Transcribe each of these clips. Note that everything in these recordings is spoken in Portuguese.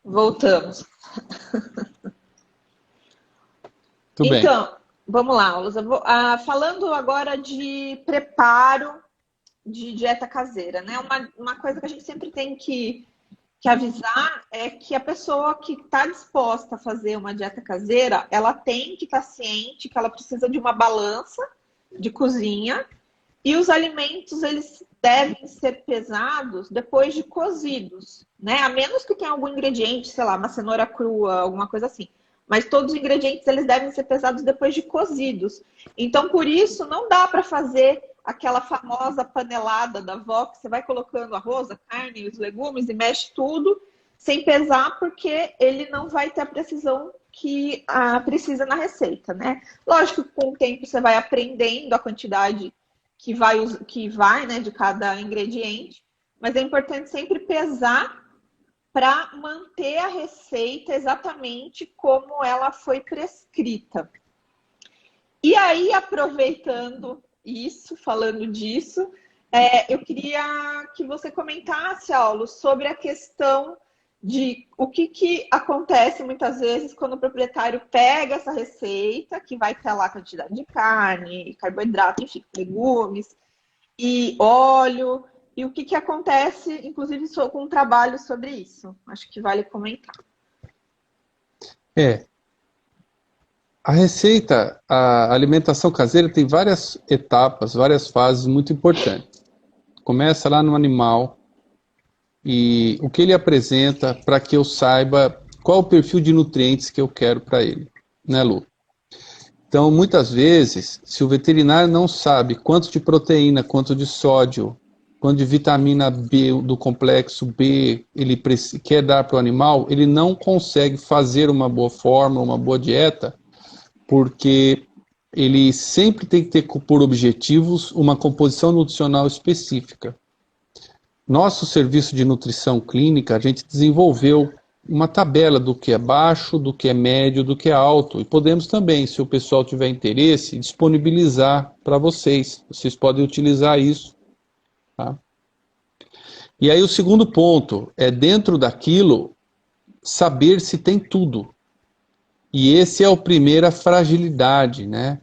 Voltamos. Tudo bem. Então, vamos lá, Lusa. Falando agora de preparo de dieta caseira, né? Uma coisa que a gente sempre tem que avisar é que a pessoa que está disposta a fazer uma dieta caseira, ela tem que estar ciente que ela precisa de uma balança de cozinha e os alimentos, eles devem ser pesados depois de cozidos, né? A menos que tenha algum ingrediente, sei lá, uma cenoura crua, alguma coisa assim. Mas todos os ingredientes, eles devem ser pesados depois de cozidos. Então, por isso, não dá para fazer aquela famosa panelada da avó, que você vai colocando arroz, a carne, os legumes e mexe tudo sem pesar, porque ele não vai ter a precisão que precisa na receita, né? Lógico que com o tempo você vai aprendendo a quantidade que vai, né, de cada ingrediente, mas é importante sempre pesar para manter a receita exatamente como ela foi prescrita. E aí, aproveitando isso, falando disso, eu queria que você comentasse, Aulo, sobre a questão de o que acontece muitas vezes quando o proprietário pega essa receita, que vai ter lá a quantidade de carne, carboidrato, enfim, legumes e óleo, e o que acontece, inclusive, com um trabalho sobre isso. Acho que vale comentar. A receita, a alimentação caseira tem várias etapas, várias fases muito importantes. Começa lá no animal e o que ele apresenta para que eu saiba qual o perfil de nutrientes que eu quero para ele, né, Lu? Então, muitas vezes, se o veterinário não sabe quanto de proteína, quanto de sódio, quanto de vitamina B do complexo B ele quer dar para o animal, ele não consegue fazer uma boa forma, uma boa dieta, porque ele sempre tem que ter por objetivos uma composição nutricional específica. Nosso serviço de nutrição clínica, a gente desenvolveu uma tabela do que é baixo, do que é médio, do que é alto. E podemos também, se o pessoal tiver interesse, disponibilizar para vocês. Vocês podem utilizar isso. Tá? E aí o segundo ponto é, dentro daquilo, saber se tem tudo. E esse é a primeira fragilidade, né?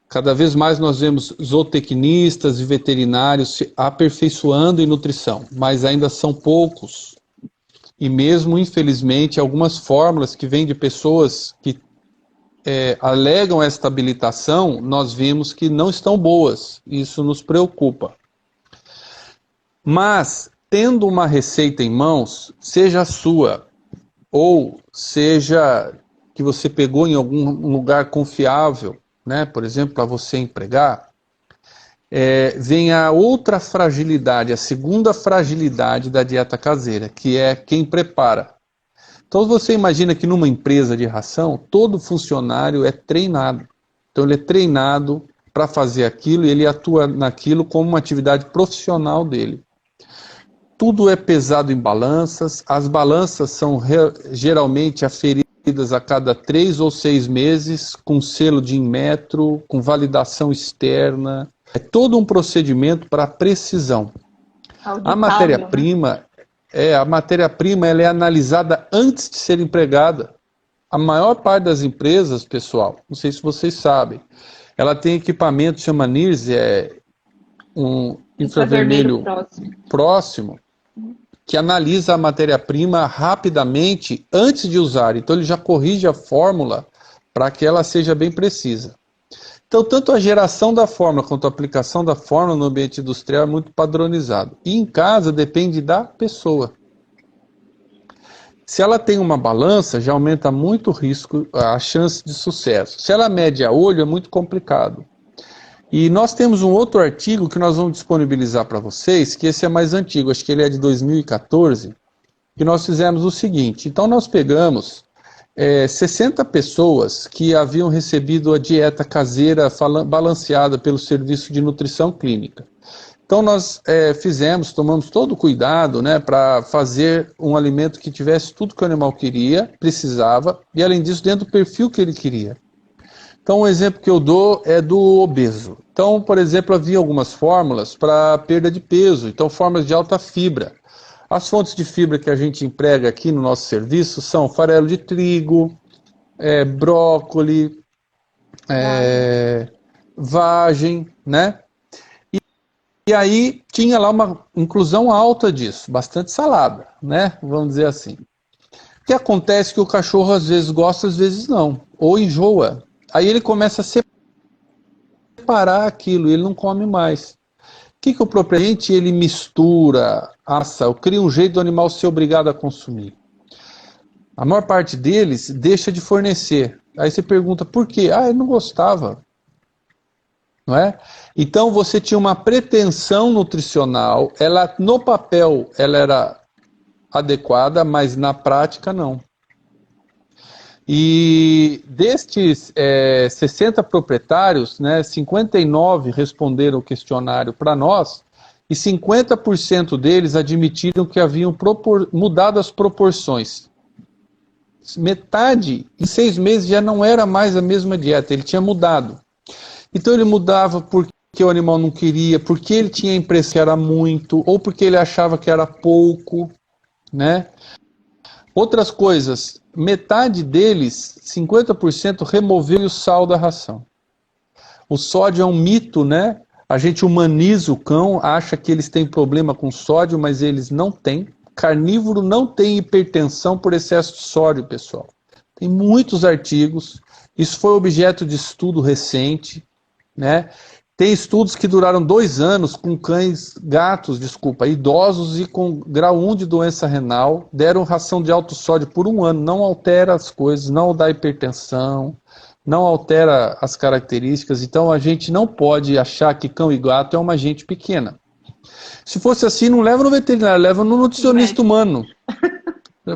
Cada vez mais nós vemos zootecnistas e veterinários se aperfeiçoando em nutrição, mas ainda são poucos. E mesmo, infelizmente, algumas fórmulas que vêm de pessoas que alegam esta habilitação, nós vemos que não estão boas. Isso nos preocupa. Mas, tendo uma receita em mãos, seja a sua, ou seja que você pegou em algum lugar confiável, né, por exemplo, para você empregar, vem a outra fragilidade, a segunda fragilidade da dieta caseira, que é quem prepara. Então você imagina que numa empresa de ração, todo funcionário é treinado. Então ele é treinado para fazer aquilo e ele atua naquilo como uma atividade profissional dele. Tudo é pesado em balanças, as balanças são geralmente aferidas a cada 3 ou 6 meses, com selo de Inmetro, com validação externa. É todo um procedimento para precisão. Auditável, A matéria-prima, né? a matéria-prima ela é analisada antes de ser empregada. A maior parte das empresas, pessoal, não sei se vocês sabem, ela tem equipamento, chama NIRS, um infravermelho próximo, que analisa a matéria-prima rapidamente antes de usar. Então ele já corrige a fórmula para que ela seja bem precisa. Então tanto a geração da fórmula quanto a aplicação da fórmula no ambiente industrial é muito padronizado. E em casa depende da pessoa. Se ela tem uma balança, já aumenta muito o risco, a chance de sucesso. Se ela mede a olho, é muito complicado. E nós temos um outro artigo que nós vamos disponibilizar para vocês, que esse é mais antigo, acho que ele é de 2014, que nós fizemos o seguinte. Então nós pegamos 60 pessoas que haviam recebido a dieta caseira balanceada pelo Serviço de Nutrição Clínica. Então nós tomamos todo o cuidado, né, para fazer um alimento que tivesse tudo que o animal queria, precisava, e além disso dentro do perfil que ele queria. Então, um exemplo que eu dou é do obeso. Então, por exemplo, havia algumas fórmulas para perda de peso, então fórmulas de alta fibra. As fontes de fibra que a gente emprega aqui no nosso serviço são farelo de trigo, brócolis, vagem, né? E aí tinha lá uma inclusão alta disso, bastante salada, né? Vamos dizer assim. O que acontece é que o cachorro às vezes gosta, às vezes não, ou enjoa. Aí ele começa a separar aquilo, ele não come mais. O que o propriamente ele mistura, assa, ou cria um jeito do animal ser obrigado a consumir. A maior parte deles deixa de fornecer. Aí você pergunta por quê? Ah, ele não gostava. Não é? Então você tinha uma pretensão nutricional, ela no papel ela era adequada, mas na prática não. E destes 60 proprietários, né, 59 responderam o questionário para nós, e 50% deles admitiram que haviam mudado as proporções. Metade, em 6 meses, já não era mais a mesma dieta, ele tinha mudado. Então ele mudava porque o animal não queria, porque ele tinha a impressão que era muito, ou porque ele achava que era pouco, né? Outras coisas, metade deles, 50%, removeu o sal da ração. O sódio é um mito, né? A gente humaniza o cão, acha que eles têm problema com sódio, mas eles não têm. Carnívoro não tem hipertensão por excesso de sódio, pessoal. Tem muitos artigos, isso foi objeto de estudo recente, né? Tem estudos que duraram 2 anos com gatos, idosos e com grau 1 de doença renal, deram ração de alto sódio por 1 ano, não altera as coisas, não dá hipertensão, não altera as características, então a gente não pode achar que cão e gato é uma gente pequena. Se fosse assim, não leva no veterinário, leva no nutricionista humano.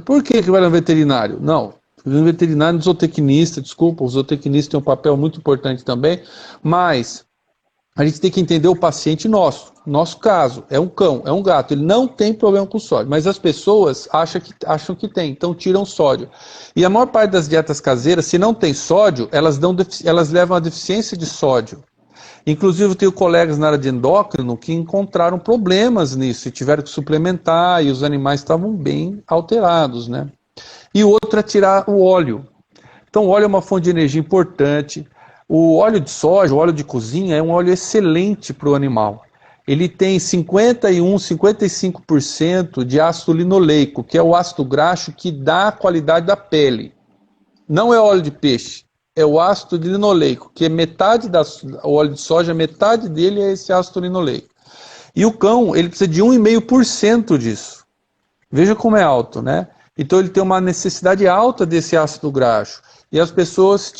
Por que vai no veterinário? Não, no veterinário, no zootecnista, desculpa, o zootecnista tem um papel muito importante também, mas a gente tem que entender o paciente nosso caso, é um cão, é um gato, ele não tem problema com sódio, mas as pessoas acham que tem, então tiram sódio. E a maior parte das dietas caseiras, se não tem sódio, elas levam a deficiência de sódio. Inclusive, eu tenho colegas na área de endócrino que encontraram problemas nisso, e tiveram que suplementar, e os animais estavam bem alterados, né? E o outro é tirar o óleo. Então, o óleo é uma fonte de energia importante. O óleo de soja, o óleo de cozinha, é um óleo excelente para o animal. Ele tem 51, 55% de ácido linoleico, que é o ácido graxo que dá a qualidade da pele. Não é óleo de peixe, é o ácido linoleico, que é metade o óleo de soja, metade dele é esse ácido linoleico. E o cão, ele precisa de 1,5% disso. Veja como é alto, né? Então ele tem uma necessidade alta desse ácido graxo. E as pessoas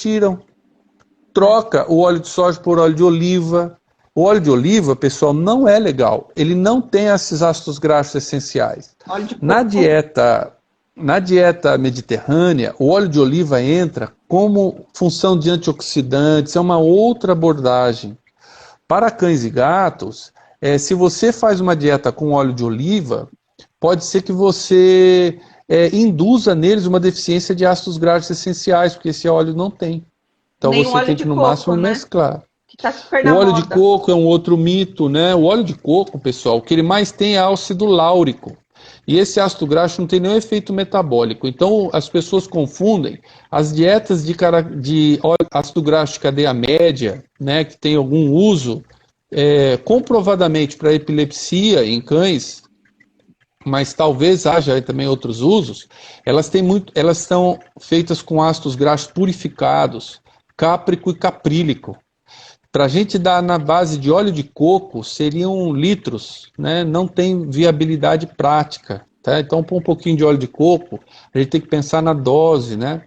troca o óleo de soja por óleo de oliva. O óleo de oliva, pessoal, não é legal. Ele não tem esses ácidos graxos essenciais. Na dieta mediterrânea, o óleo de oliva entra como função de antioxidantes, é uma outra abordagem. Para cães e gatos, se você faz uma dieta com óleo de oliva, pode ser que você induza neles uma deficiência de ácidos graxos essenciais, porque esse óleo não tem. Então nem você tem que, no coco, máximo, né? mesclar. Que tá super O na óleo moda. de coco é um outro mito, né? O óleo de coco, pessoal, o que ele mais tem é ácido láurico. E esse ácido graxo não tem nenhum efeito metabólico. Então as pessoas confundem as dietas de ácido graxo de cadeia média, né, que tem algum uso comprovadamente para epilepsia em cães, mas talvez haja também outros usos. Elas são feitas com ácidos graxos purificados, cáprico e caprílico. Para a gente dar na base de óleo de coco, seriam litros, né? Não tem viabilidade prática. Tá? Então, por um pouquinho de óleo de coco, a gente tem que pensar na dose, né?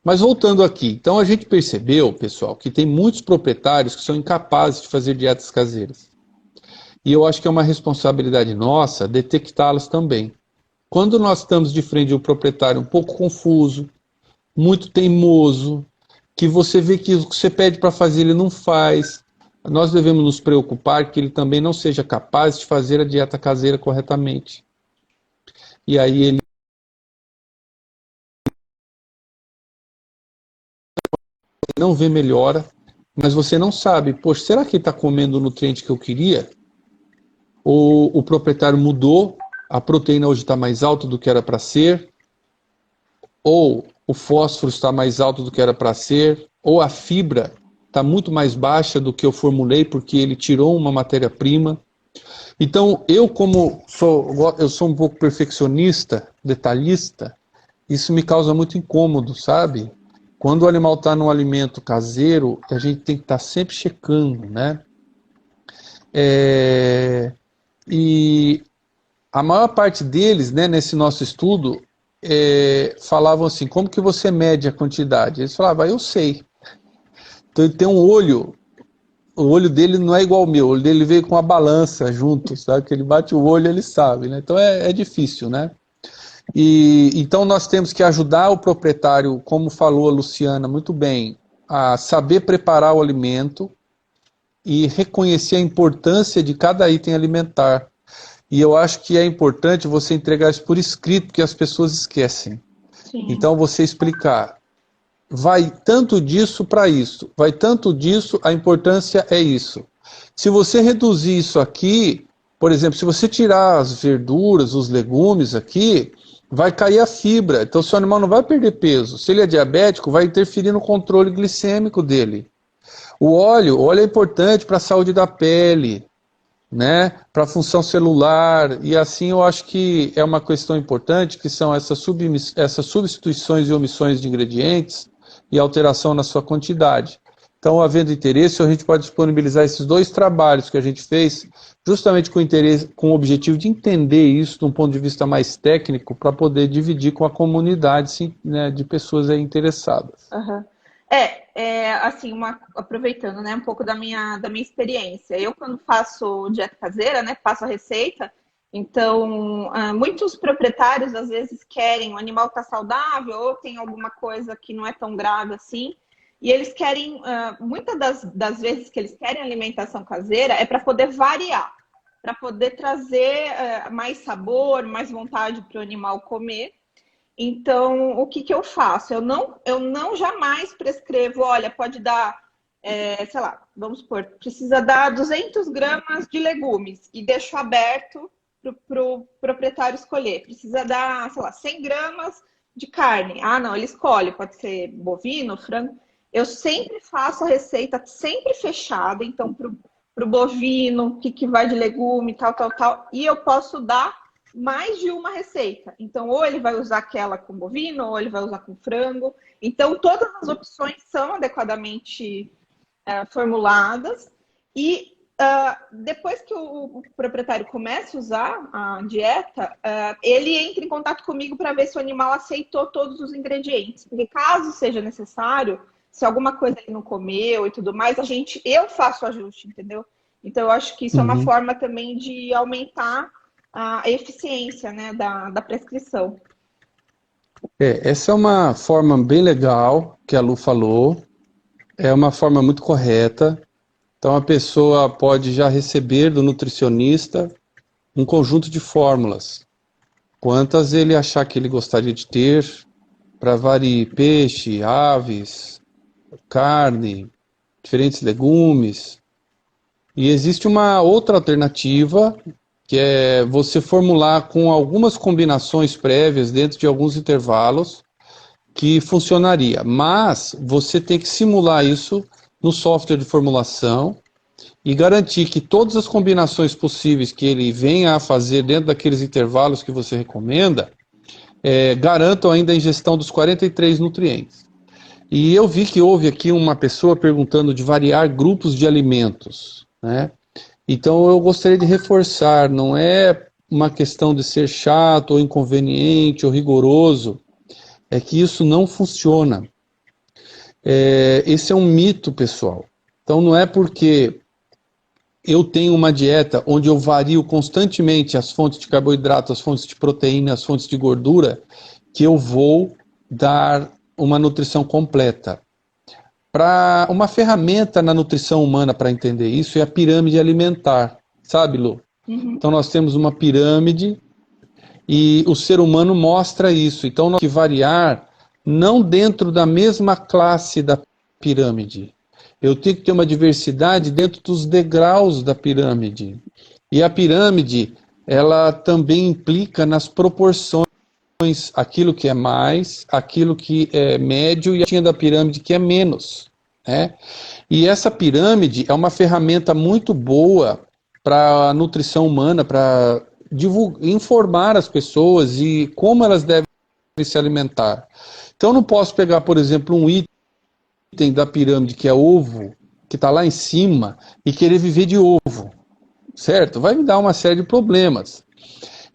Mas voltando aqui, então a gente percebeu, pessoal, que tem muitos proprietários que são incapazes de fazer dietas caseiras. E eu acho que é uma responsabilidade nossa detectá-los também. Quando nós estamos de frente de um proprietário um pouco confuso, muito teimoso, que você vê que o que você pede para fazer ele não faz, nós devemos nos preocupar que ele também não seja capaz de fazer a dieta caseira corretamente. E aí ele não vê melhora, mas você não sabe, poxa, será que ele está comendo o nutriente que eu queria? Ou o proprietário mudou, a proteína hoje está mais alta do que era para ser, ou o fósforo está mais alto do que era para ser, ou a fibra está muito mais baixa do que eu formulei porque ele tirou uma matéria-prima. Então, eu sou um pouco perfeccionista, detalhista, isso me causa muito incômodo, sabe? Quando o animal está num alimento caseiro, a gente tem que estar sempre checando, né? E a maior parte deles, né, nesse nosso estudo, falavam assim, como que você mede a quantidade? Eles falavam, eu sei. Então ele tem um olho, o olho dele não é igual ao meu, o olho dele veio com uma balança junto, sabe? Que ele bate o olho, ele sabe, né? Então é difícil, né? E então nós temos que ajudar o proprietário, como falou a Luciana muito bem, a saber preparar o alimento e reconhecer a importância de cada item alimentar. E eu acho que é importante você entregar isso por escrito, porque as pessoas esquecem. Sim. Então você explicar, vai tanto disso para isso, vai tanto disso, a importância é isso. Se você reduzir isso aqui, por exemplo, se você tirar as verduras, os legumes aqui, vai cair a fibra, então seu animal não vai perder peso. Se ele é diabético, vai interferir no controle glicêmico dele. O óleo é importante para a saúde da pele, né, para a função celular, e assim eu acho que é uma questão importante, que são essas substituições e omissões de ingredientes e alteração na sua quantidade. Então, havendo interesse, a gente pode disponibilizar esses 2 trabalhos que a gente fez, justamente com interesse, com o objetivo de entender isso de um ponto de vista mais técnico, para poder dividir com a comunidade, sim, né, de pessoas aí interessadas. Uhum. Assim, aproveitando, né, um pouco da minha experiência. Eu, quando faço dieta caseira, né, passo a receita, então, muitos proprietários, às vezes, querem, o animal tá saudável, ou tem alguma coisa que não é tão grave assim, e eles querem, muitas das vezes que eles querem alimentação caseira, é para poder variar, para poder trazer mais sabor, mais vontade para o animal comer. Então, o que eu faço? Eu não jamais prescrevo, olha, pode dar, sei lá, vamos supor, precisa dar 200 gramas de legumes e deixo aberto para o proprietário escolher. Precisa dar, sei lá, 100 gramas de carne. Ah, não, ele escolhe, pode ser bovino, frango. Eu sempre faço a receita sempre fechada, então, para o bovino, o que vai de legume, tal, e eu posso dar mais de uma receita. Então, ou ele vai usar aquela com bovino, ou ele vai usar com frango. Então, todas as opções são adequadamente formuladas. E depois que o proprietário começa a usar a dieta, ele entra em contato comigo para ver se o animal aceitou todos os ingredientes. Porque caso seja necessário, se alguma coisa ele não comeu e tudo mais, eu faço o ajuste, entendeu? Então, eu acho que isso é uma forma também de aumentar a eficiência, né, da prescrição. Essa é uma forma bem legal que a Lu falou, é uma forma muito correta. Então a pessoa pode já receber do nutricionista um conjunto de fórmulas. Quantas ele achar que ele gostaria de ter, para variar peixe, aves, carne, diferentes legumes. E existe uma outra alternativa, que é você formular com algumas combinações prévias dentro de alguns intervalos, que funcionaria. Mas você tem que simular isso no software de formulação e garantir que todas as combinações possíveis que ele venha a fazer dentro daqueles intervalos que você recomenda, garantam ainda a ingestão dos 43 nutrientes. E eu vi que houve aqui uma pessoa perguntando de variar grupos de alimentos, né? Então eu gostaria de reforçar, não é uma questão de ser chato ou inconveniente ou rigoroso, é que isso não funciona. Esse é um mito, pessoal. Então não é porque eu tenho uma dieta onde eu vario constantemente as fontes de carboidrato, as fontes de proteína, as fontes de gordura, que eu vou dar uma nutrição completa. Para uma ferramenta na nutrição humana para entender isso é a pirâmide alimentar, sabe, Lu? Então nós temos uma pirâmide e o ser humano mostra isso. Então nós temos que variar não dentro da mesma classe da pirâmide. Eu tenho que ter uma diversidade dentro dos degraus da pirâmide. E a pirâmide, ela também implica nas proporções, aquilo que é mais, aquilo que é médio e a da pirâmide que é menos, né? E essa pirâmide é uma ferramenta muito boa para a nutrição humana, para informar as pessoas e como elas devem se alimentar. Então eu não posso pegar, por exemplo, um item da pirâmide que é ovo, que está lá em cima, e querer viver de ovo, certo? Vai me dar uma série de problemas.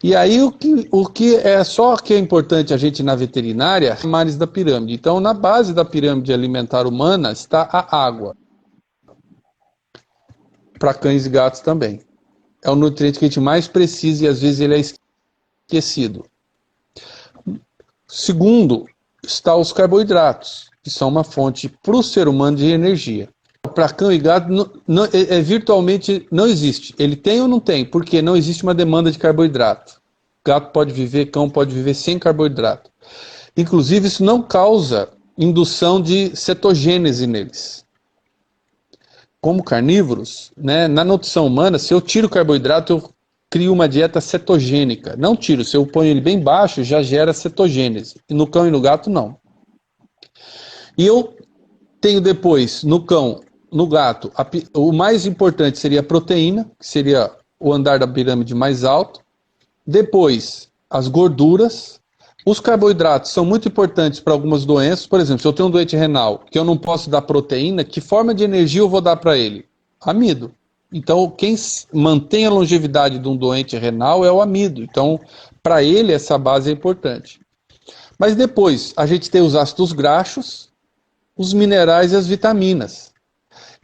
E aí o que é só que é importante a gente na veterinária, patamares da pirâmide. Então na base da pirâmide alimentar humana está a água. Para cães e gatos também. É o nutriente que a gente mais precisa e às vezes ele é esquecido. Segundo, está os carboidratos, que são uma fonte para o ser humano de energia. Para cão e gato, virtualmente não existe. Ele tem ou não tem? Porque não existe uma demanda de carboidrato. Gato pode viver, cão pode viver sem carboidrato. Inclusive, isso não causa indução de cetogênese neles. Como carnívoros, né, na nutrição humana, se eu tiro carboidrato, eu crio uma dieta cetogênica. Não tiro, se eu ponho ele bem baixo, já gera cetogênese. E no cão e no gato, não. E eu tenho depois, no cão, no gato, o mais importante seria a proteína, que seria o andar da pirâmide mais alto. Depois, as gorduras. Os carboidratos são muito importantes para algumas doenças. Por exemplo, se eu tenho um doente renal que eu não posso dar proteína, que forma de energia eu vou dar para ele? Amido. Então, quem mantém a longevidade de um doente renal é o amido. Então, para ele, essa base é importante. Mas depois, a gente tem os ácidos graxos, os minerais e as vitaminas.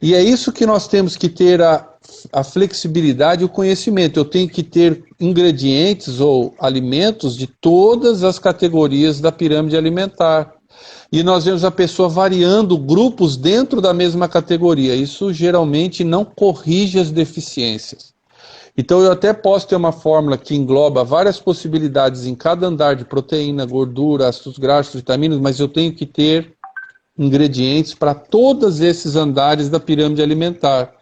E é isso que nós temos que ter a flexibilidade e o conhecimento. Eu tenho que ter ingredientes ou alimentos de todas as categorias da pirâmide alimentar. E nós vemos a pessoa variando grupos dentro da mesma categoria. Isso geralmente não corrige as deficiências. Então eu até posso ter uma fórmula que engloba várias possibilidades em cada andar de proteína, gordura, ácidos graxos, vitaminas, mas eu tenho que ter ingredientes para todos esses andares da pirâmide alimentar.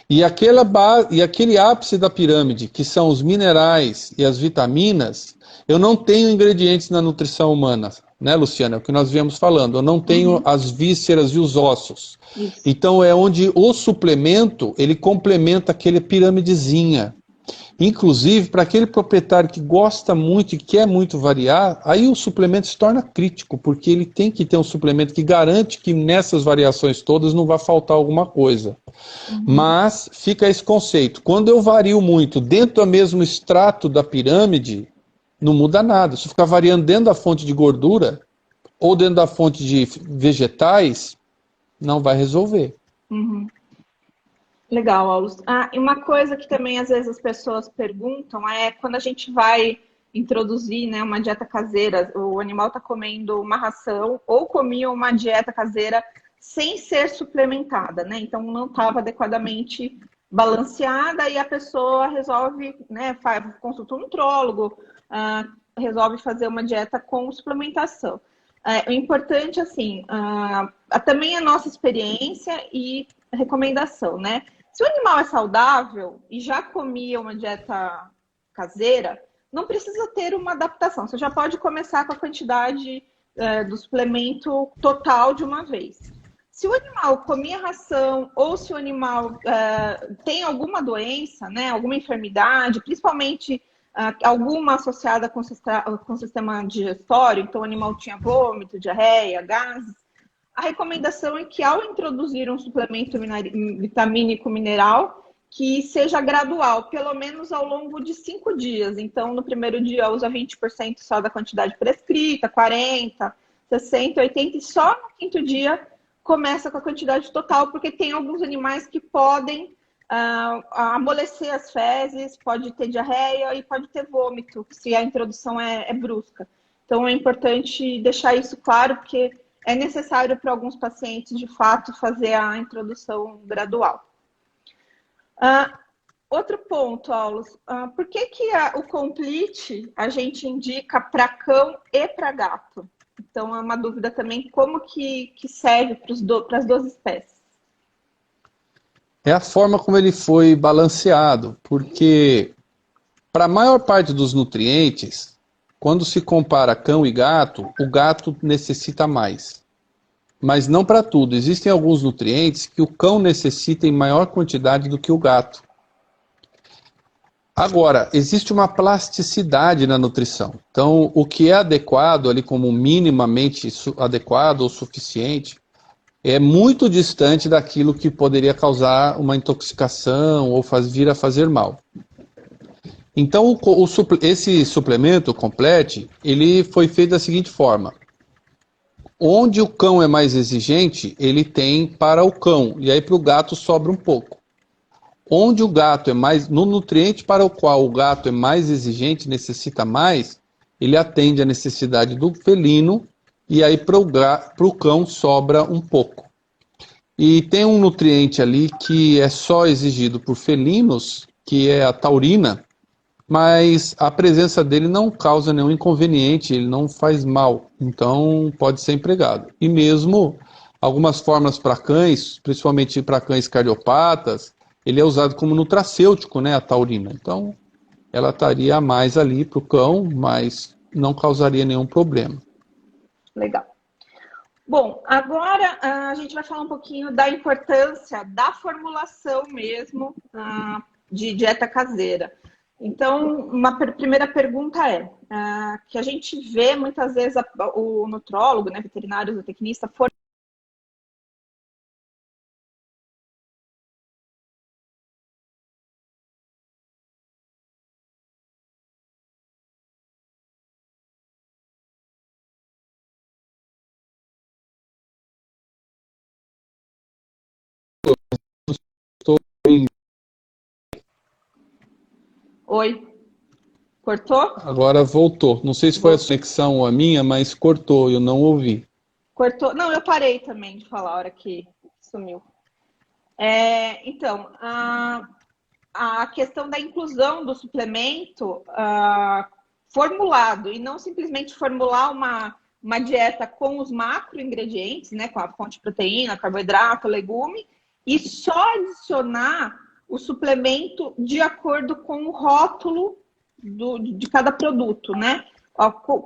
E aquele ápice da pirâmide, que são os minerais e as vitaminas, eu não tenho ingredientes na nutrição humana, né, Luciana? É o que nós viemos falando. Eu não tenho as vísceras e os ossos. Isso. Então é onde o suplemento, ele complementa aquele piramidezinha. Inclusive, para aquele proprietário que gosta muito e quer muito variar, aí o suplemento se torna crítico, porque ele tem que ter um suplemento que garante que nessas variações todas não vai faltar alguma coisa. Mas fica esse conceito. Quando eu vario muito dentro do mesmo extrato da pirâmide, não muda nada. Se eu ficar variando dentro da fonte de gordura ou dentro da fonte de vegetais, não vai resolver. Uhum. Legal, Aulus. E uma coisa que também às vezes as pessoas perguntam é quando a gente vai introduzir, né, uma dieta caseira, o animal está comendo uma ração ou comia uma dieta caseira sem ser suplementada, né? Então não estava adequadamente balanceada e a pessoa resolve, né, consulta um nutrólogo, resolve fazer uma dieta com suplementação. O importante, assim, também a nossa experiência e recomendação, né? Se o animal é saudável e já comia uma dieta caseira, não precisa ter uma adaptação. Você já pode começar com a quantidade do suplemento total de uma vez. Se o animal comia ração ou se o animal tem alguma doença, né, alguma enfermidade, principalmente alguma associada com o sistema digestório, então o animal tinha vômito, diarreia, gases, a recomendação é que ao introduzir um suplemento vitamínico mineral, que seja gradual, pelo menos ao longo de 5 dias. Então, no primeiro dia usa 20% só da quantidade prescrita, 40%, 60%, 80%, e só no quinto dia começa com a quantidade total, porque tem alguns animais que podem amolecer as fezes, pode ter diarreia e pode ter vômito, se a introdução é brusca. Então, é importante deixar isso claro, porque é necessário para alguns pacientes, de fato, fazer a introdução gradual. Outro ponto, Aulus, por que o Complete a gente indica para cão e para gato? Então, é uma dúvida também como que serve para as duas espécies. É a forma como ele foi balanceado, porque para a maior parte dos nutrientes, quando se compara cão e gato, o gato necessita mais. Mas não para tudo. Existem alguns nutrientes que o cão necessita em maior quantidade do que o gato. Agora, existe uma plasticidade na nutrição. Então, o que é adequado ali como minimamente adequado ou suficiente é muito distante daquilo que poderia causar uma intoxicação ou vir a fazer mal. Então, esse suplemento Complete, ele foi feito da seguinte forma. Onde o cão é mais exigente, ele tem para o cão, e aí para o gato sobra um pouco. Onde o gato é mais, no nutriente para o qual o gato é mais exigente, necessita mais, ele atende a necessidade do felino, e aí para o cão sobra um pouco. E tem um nutriente ali que é só exigido por felinos, que é a taurina, mas a presença dele não causa nenhum inconveniente, ele não faz mal, então pode ser empregado. E mesmo algumas formas para cães, principalmente para cães cardiopatas, ele é usado como nutracêutico, né, a taurina. Então, ela estaria mais ali para o cão, mas não causaria nenhum problema. Legal. Bom, agora a gente vai falar um pouquinho da importância da formulação mesmo de dieta caseira. Então, uma primeira pergunta é, que a gente vê muitas vezes o nutrólogo, né, veterinário, zootecnista, Estou em... Oi, cortou? Agora voltou. Não sei se foi a conexão ou a minha, mas cortou, eu não ouvi. Cortou? Não, eu parei também de falar a hora que sumiu. Então, a questão da inclusão do suplemento formulado, e não simplesmente formular uma dieta com os macroingredientes, né, com a fonte de proteína, carboidrato, legume, e só adicionar o suplemento de acordo com o rótulo de cada produto, né?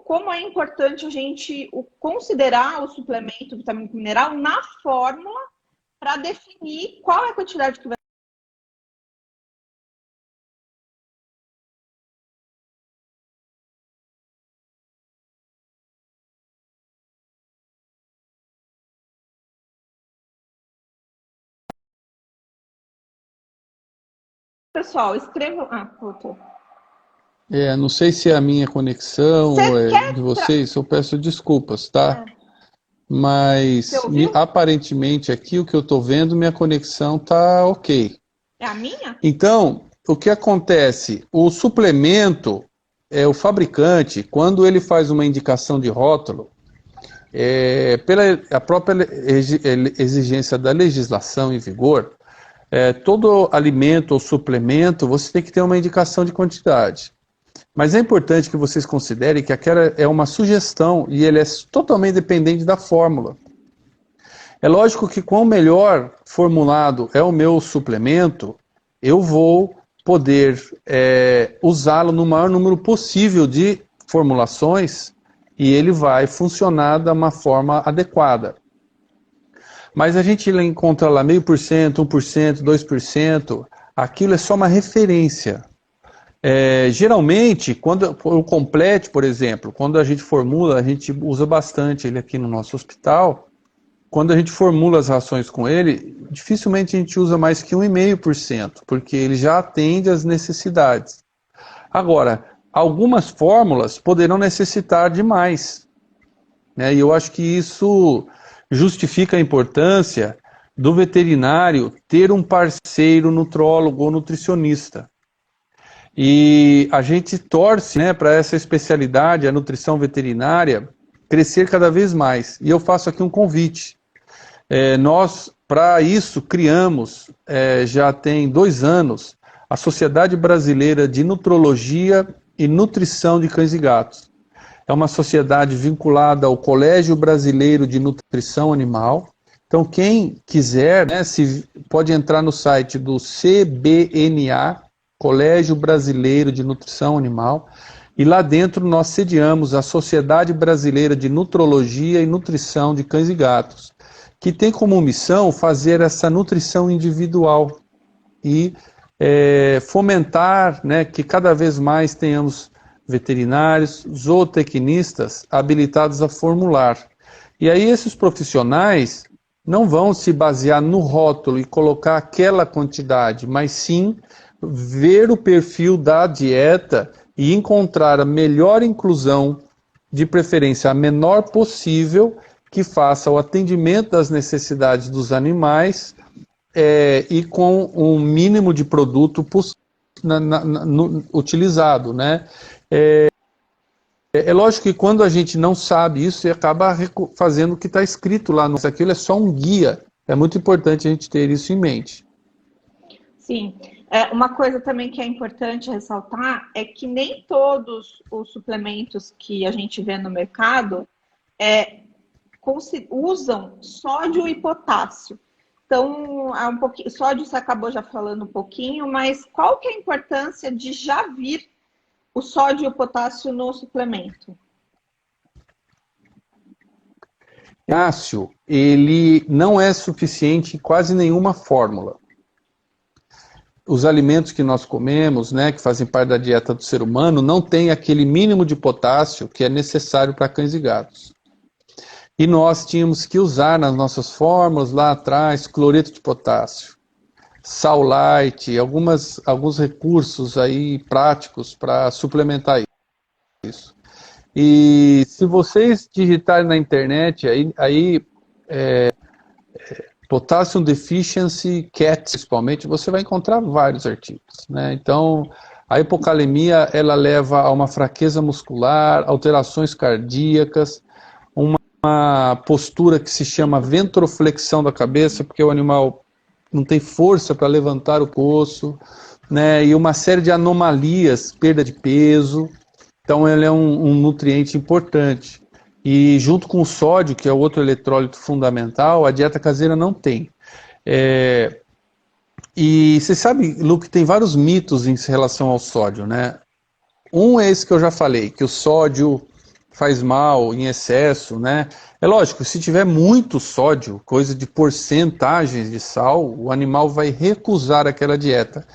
Como é importante a gente considerar o suplemento vitamínico mineral na fórmula para definir qual é a quantidade que vai. Pessoal, escrevam. Voltou. Não sei se é a minha conexão ou é de vocês, eu peço desculpas, tá? Mas aparentemente aqui o que eu estou vendo, minha conexão tá ok. É a minha? Então, o que acontece? O suplemento, o fabricante, quando ele faz uma indicação de rótulo, pela a própria exigência da legislação em vigor, todo alimento ou suplemento, você tem que ter uma indicação de quantidade. Mas é importante que vocês considerem que aquela é uma sugestão e ele é totalmente dependente da fórmula. É lógico que quanto melhor formulado é o meu suplemento, eu vou poder usá-lo no maior número possível de formulações e ele vai funcionar de uma forma adequada. Mas a gente encontra lá 0,5%, 1%, 2%, aquilo é só uma referência. Geralmente, quando o Complete, por exemplo, quando a gente formula, a gente usa bastante ele aqui no nosso hospital. Quando a gente formula as rações com ele, dificilmente a gente usa mais que 1,5%, porque ele já atende às necessidades. Agora, algumas fórmulas poderão necessitar de mais, né? E eu acho que isso justifica a importância do veterinário ter um parceiro nutrólogo ou nutricionista. E a gente torce, né, para essa especialidade, a nutrição veterinária, crescer cada vez mais. E eu faço aqui um convite. Nós, para isso, criamos, já tem 2 anos, a Sociedade Brasileira de Nutrologia e Nutrição de Cães e Gatos. é uma sociedade vinculada ao Colégio Brasileiro de Nutrição Animal. Então, quem quiser, né, pode entrar no site do CBNA, Colégio Brasileiro de Nutrição Animal, e lá dentro nós sediamos a Sociedade Brasileira de Nutrologia e Nutrição de Cães e Gatos, que tem como missão fazer essa nutrição individual e fomentar, né, que cada vez mais tenhamos veterinários, zootecnistas habilitados a formular. E aí esses profissionais não vão se basear no rótulo e colocar aquela quantidade, mas sim ver o perfil da dieta e encontrar a melhor inclusão, de preferência a menor possível, que faça o atendimento das necessidades dos animais e com um mínimo de produto utilizado, né? É lógico que quando a gente não sabe isso, você acaba fazendo o que está escrito lá. Mas aquilo é só um guia. É muito importante a gente ter isso em mente. Sim. Uma coisa também que é importante ressaltar é que nem todos os suplementos que a gente vê no mercado usam sódio e potássio. Então, sódio você acabou já falando um pouquinho, mas qual que é a importância de já vir o sódio e o potássio no suplemento? Potássio, ele não é suficiente em quase nenhuma fórmula. Os alimentos que nós comemos, né, que fazem parte da dieta do ser humano, não tem aquele mínimo de potássio que é necessário para cães e gatos. E nós tínhamos que usar nas nossas fórmulas lá atrás cloreto de potássio, sal light, alguns recursos aí práticos para suplementar isso. E se vocês digitarem na internet, Potassium Deficiency Cats, principalmente, você vai encontrar vários artigos, né? Então, a hipocalemia, ela leva a uma fraqueza muscular, alterações cardíacas, uma postura que se chama ventroflexão da cabeça, porque o animal não tem força para levantar o pescoço, né? E uma série de anomalias, perda de peso. Então, ele é um nutriente importante. E junto com o sódio, que é outro eletrólito fundamental, a dieta caseira não tem. E você sabe, Luke, tem vários mitos em relação ao sódio, né? Um é esse que eu já falei, que o sódio faz mal em excesso, né? É lógico, se tiver muito sódio, coisa de porcentagens de sal, o animal vai recusar aquela dieta.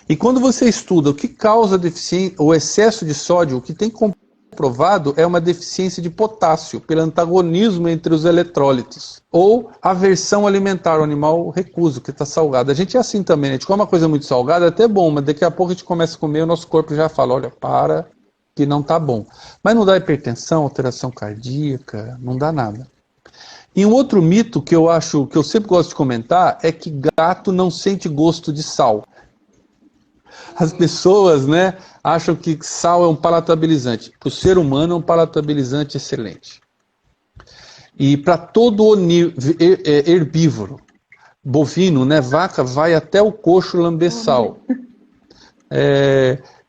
E quando você estuda o que causa deficiência, o excesso de sódio, o que tem comprovado é uma deficiência de potássio, pelo antagonismo entre os eletrólitos. Ou aversão alimentar, o animal recusa, que está salgado. A gente é assim também, a gente come uma coisa muito salgada, é até bom, mas daqui a pouco a gente começa a comer, o nosso corpo já fala, olha, para, que não está bom. Mas não dá hipertensão, alteração cardíaca, não dá nada. E um outro mito que eu sempre gosto de comentar, é que gato não sente gosto de sal. As pessoas, né, acham que sal é um palatabilizante. Para o ser humano é um palatabilizante excelente. E para todo herbívoro, bovino, né, vaca, vai até o coxo lamber sal.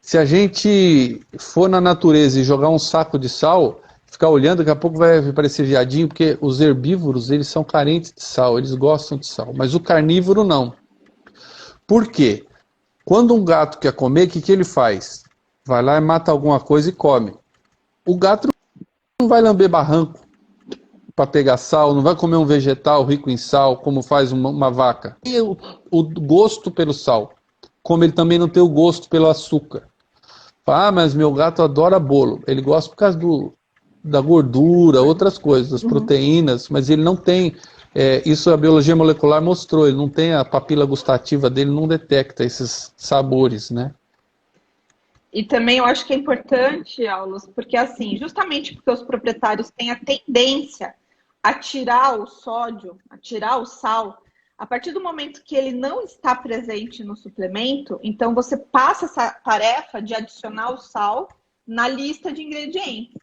Se a gente for na natureza e jogar um saco de sal, ficar olhando, daqui a pouco vai parecer viadinho, porque os herbívoros, eles são carentes de sal, eles gostam de sal. Mas o carnívoro não. Por quê? Quando um gato quer comer, o que ele faz? Vai lá e mata alguma coisa e come. O gato não vai lamber barranco para pegar sal, não vai comer um vegetal rico em sal, como faz uma vaca. E o gosto pelo sal, como ele também não tem o gosto pelo açúcar. Ah, mas meu gato adora bolo. Ele gosta por causa da gordura, outras coisas, das proteínas, mas ele não tem... isso a biologia molecular mostrou, ele não tem a papila gustativa dele, não detecta esses sabores, né? E também eu acho que é importante, Aulos, porque assim, justamente porque os proprietários têm a tendência a tirar o sódio, a tirar o sal, a partir do momento que ele não está presente no suplemento, então você passa essa tarefa de adicionar o sal na lista de ingredientes.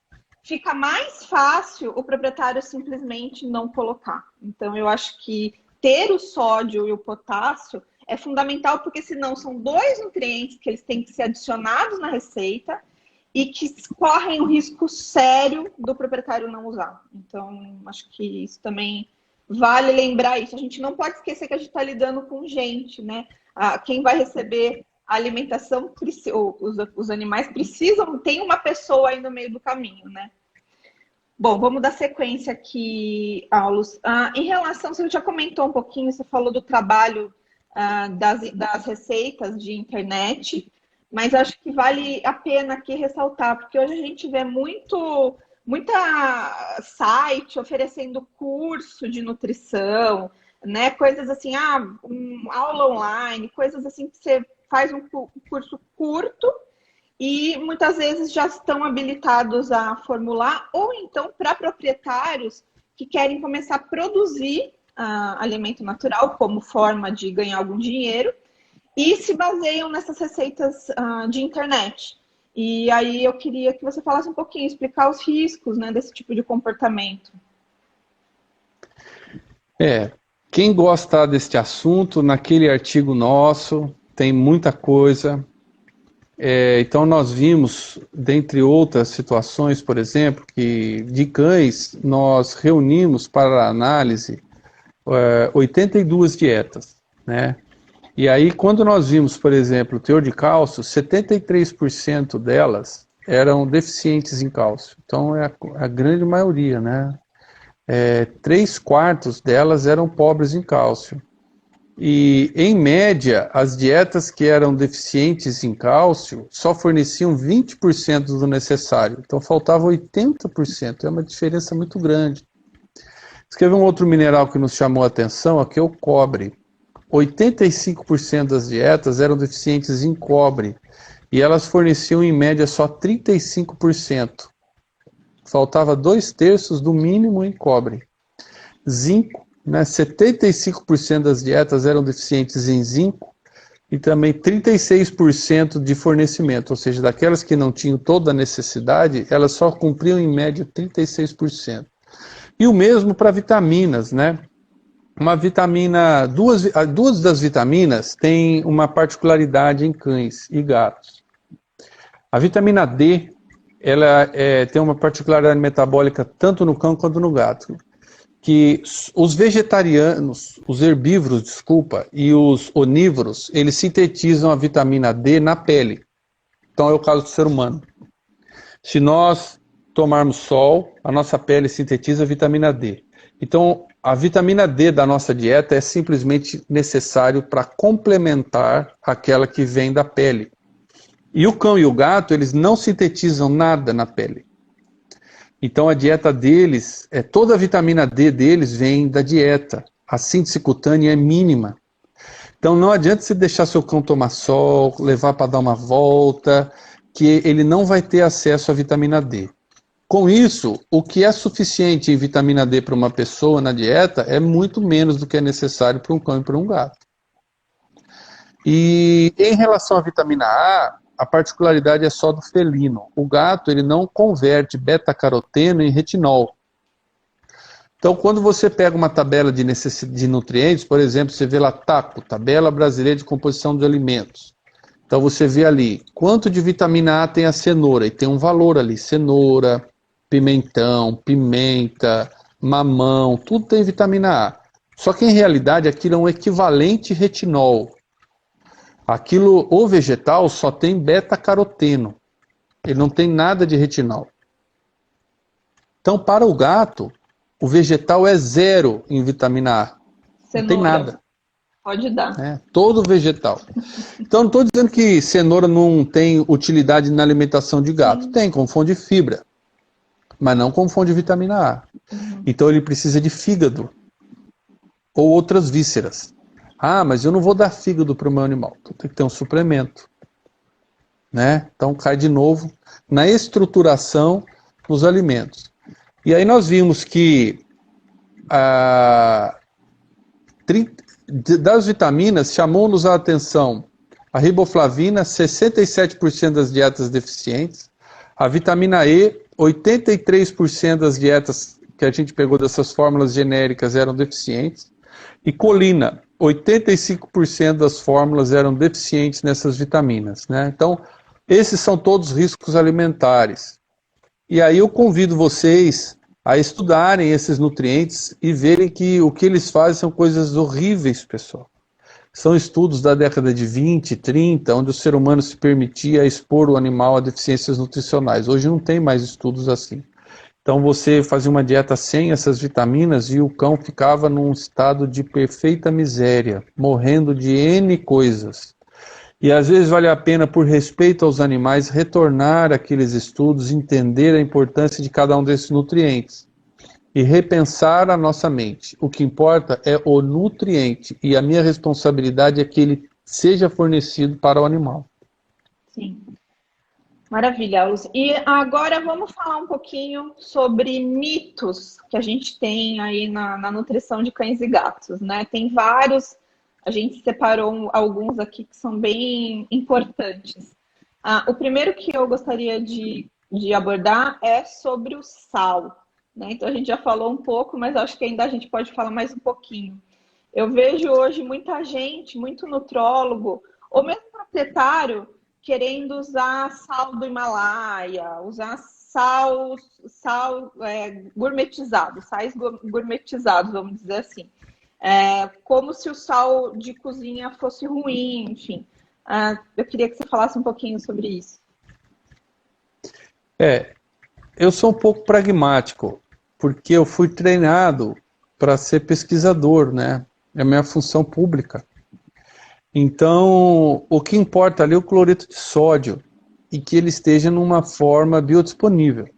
Fica mais fácil o proprietário simplesmente não colocar. Então, eu acho que ter o sódio e o potássio é fundamental, porque senão são dois nutrientes que eles têm que ser adicionados na receita e que correm o risco sério do proprietário não usar. Então, acho que isso também vale lembrar isso. A gente não pode esquecer que a gente está lidando com gente, né? Quem vai receber a alimentação, os animais precisam, tem uma pessoa aí no meio do caminho, né? Bom, vamos dar sequência aqui, Aulus. Em relação, você já comentou um pouquinho, você falou do trabalho das receitas de internet, mas acho que vale a pena aqui ressaltar, porque hoje a gente vê muita site oferecendo curso de nutrição, né? Coisas assim, aula online, coisas assim que você faz um curso curto e muitas vezes já estão habilitados a formular, ou então para proprietários que querem começar a produzir alimento natural como forma de ganhar algum dinheiro e se baseiam nessas receitas de internet. E aí eu queria que você falasse um pouquinho, explicar os riscos, né, desse tipo de comportamento. Quem gosta deste assunto, naquele artigo nosso, tem muita coisa. Então nós vimos, dentre outras situações, por exemplo, que de cães nós reunimos para análise 82 dietas, né? E aí quando nós vimos, por exemplo, o teor de cálcio, 73% delas eram deficientes em cálcio. Então é a grande maioria, né? 3/4 delas eram pobres em cálcio. E, em média, as dietas que eram deficientes em cálcio só forneciam 20% do necessário. Então, faltava 80%. É uma diferença muito grande. Escreve um outro mineral que nos chamou a atenção, aqui é o cobre. 85% das dietas eram deficientes em cobre. E elas forneciam, em média, só 35%. Faltava 2/3 do mínimo em cobre. Zinco. 75% das dietas eram deficientes em zinco e também 36% de fornecimento, ou seja, daquelas que não tinham toda a necessidade, elas só cumpriam em média 36%. E o mesmo para vitaminas, né? Duas das vitaminas têm uma particularidade em cães e gatos. A vitamina D, ela tem uma particularidade metabólica tanto no cão quanto no gato, que os vegetarianos, os herbívoros, e os onívoros, eles sintetizam a vitamina D na pele. Então é o caso do ser humano. Se nós tomarmos sol, a nossa pele sintetiza a vitamina D. Então a vitamina D da nossa dieta é simplesmente necessário para complementar aquela que vem da pele. E o cão e o gato, eles não sintetizam nada na pele. Então a dieta deles, toda a vitamina D deles vem da dieta. A síntese cutânea é mínima. Então não adianta você deixar seu cão tomar sol, levar para dar uma volta, que ele não vai ter acesso à vitamina D. Com isso, o que é suficiente em vitamina D para uma pessoa na dieta é muito menos do que é necessário para um cão e para um gato. E em relação à vitamina A particularidade é só do felino. O gato, ele não converte beta-caroteno em retinol. Então, quando você pega uma tabela de nutrientes, por exemplo, você vê lá TACO, Tabela Brasileira de Composição de Alimentos. Então, você vê ali quanto de vitamina A tem a cenoura, e tem um valor ali, cenoura, pimentão, pimenta, mamão, tudo tem vitamina A. Só que, em realidade, aquilo é um equivalente retinol. O vegetal só tem beta-caroteno. Ele não tem nada de retinol. Então, para o gato, o vegetal é 0 em vitamina A. Cenoura. Não tem nada. Pode dar. Todo vegetal. Então, não estou dizendo que cenoura não tem utilidade na alimentação de gato. Tem, como fonte de fibra. Mas não como fonte de vitamina A. Então, ele precisa de fígado. Ou outras vísceras. Mas eu não vou dar fígado para o meu animal. Então tem que ter um suplemento. Né? Então cai de novo na estruturação dos alimentos. E aí nós vimos que das vitaminas chamou-nos a atenção a riboflavina, 67% das dietas deficientes. A vitamina E, 83% das dietas que a gente pegou dessas fórmulas genéricas eram deficientes. E colina, 85% das fórmulas eram deficientes nessas vitaminas, né? Então, Esses são todos riscos alimentares. E aí eu convido vocês a estudarem esses nutrientes e verem que o que eles fazem são coisas horríveis, pessoal. São estudos da década de 20, 30, onde o ser humano se permitia expor o animal a deficiências nutricionais. Hoje não tem mais estudos assim. Então você fazia uma dieta sem essas vitaminas e o cão ficava num estado de perfeita miséria, morrendo de N coisas. E às vezes vale a pena, por respeito aos animais, retornar àqueles estudos, entender a importância de cada um desses nutrientes e repensar a nossa mente. O que importa é o nutriente e a minha responsabilidade é que ele seja fornecido para o animal. Sim. Maravilha, Luz. E agora vamos falar um pouquinho sobre mitos que a gente tem aí na nutrição de cães e gatos, né? Tem vários, a gente separou alguns aqui que são bem importantes. O primeiro que eu gostaria de abordar é sobre o sal, né? Então a gente já falou um pouco, mas acho que ainda a gente pode falar mais um pouquinho. Eu vejo hoje muita gente, muito nutrólogo, ou mesmo proprietário, querendo usar sal do Himalaia, usar sal gourmetizado, sais gourmetizados, vamos dizer assim. Como se o sal de cozinha fosse ruim, enfim. Eu queria que você falasse um pouquinho sobre isso. Eu sou um pouco pragmático, porque eu fui treinado para ser pesquisador, né? É a minha função pública. Então, o que importa ali é o cloreto de sódio e que ele esteja numa forma biodisponível.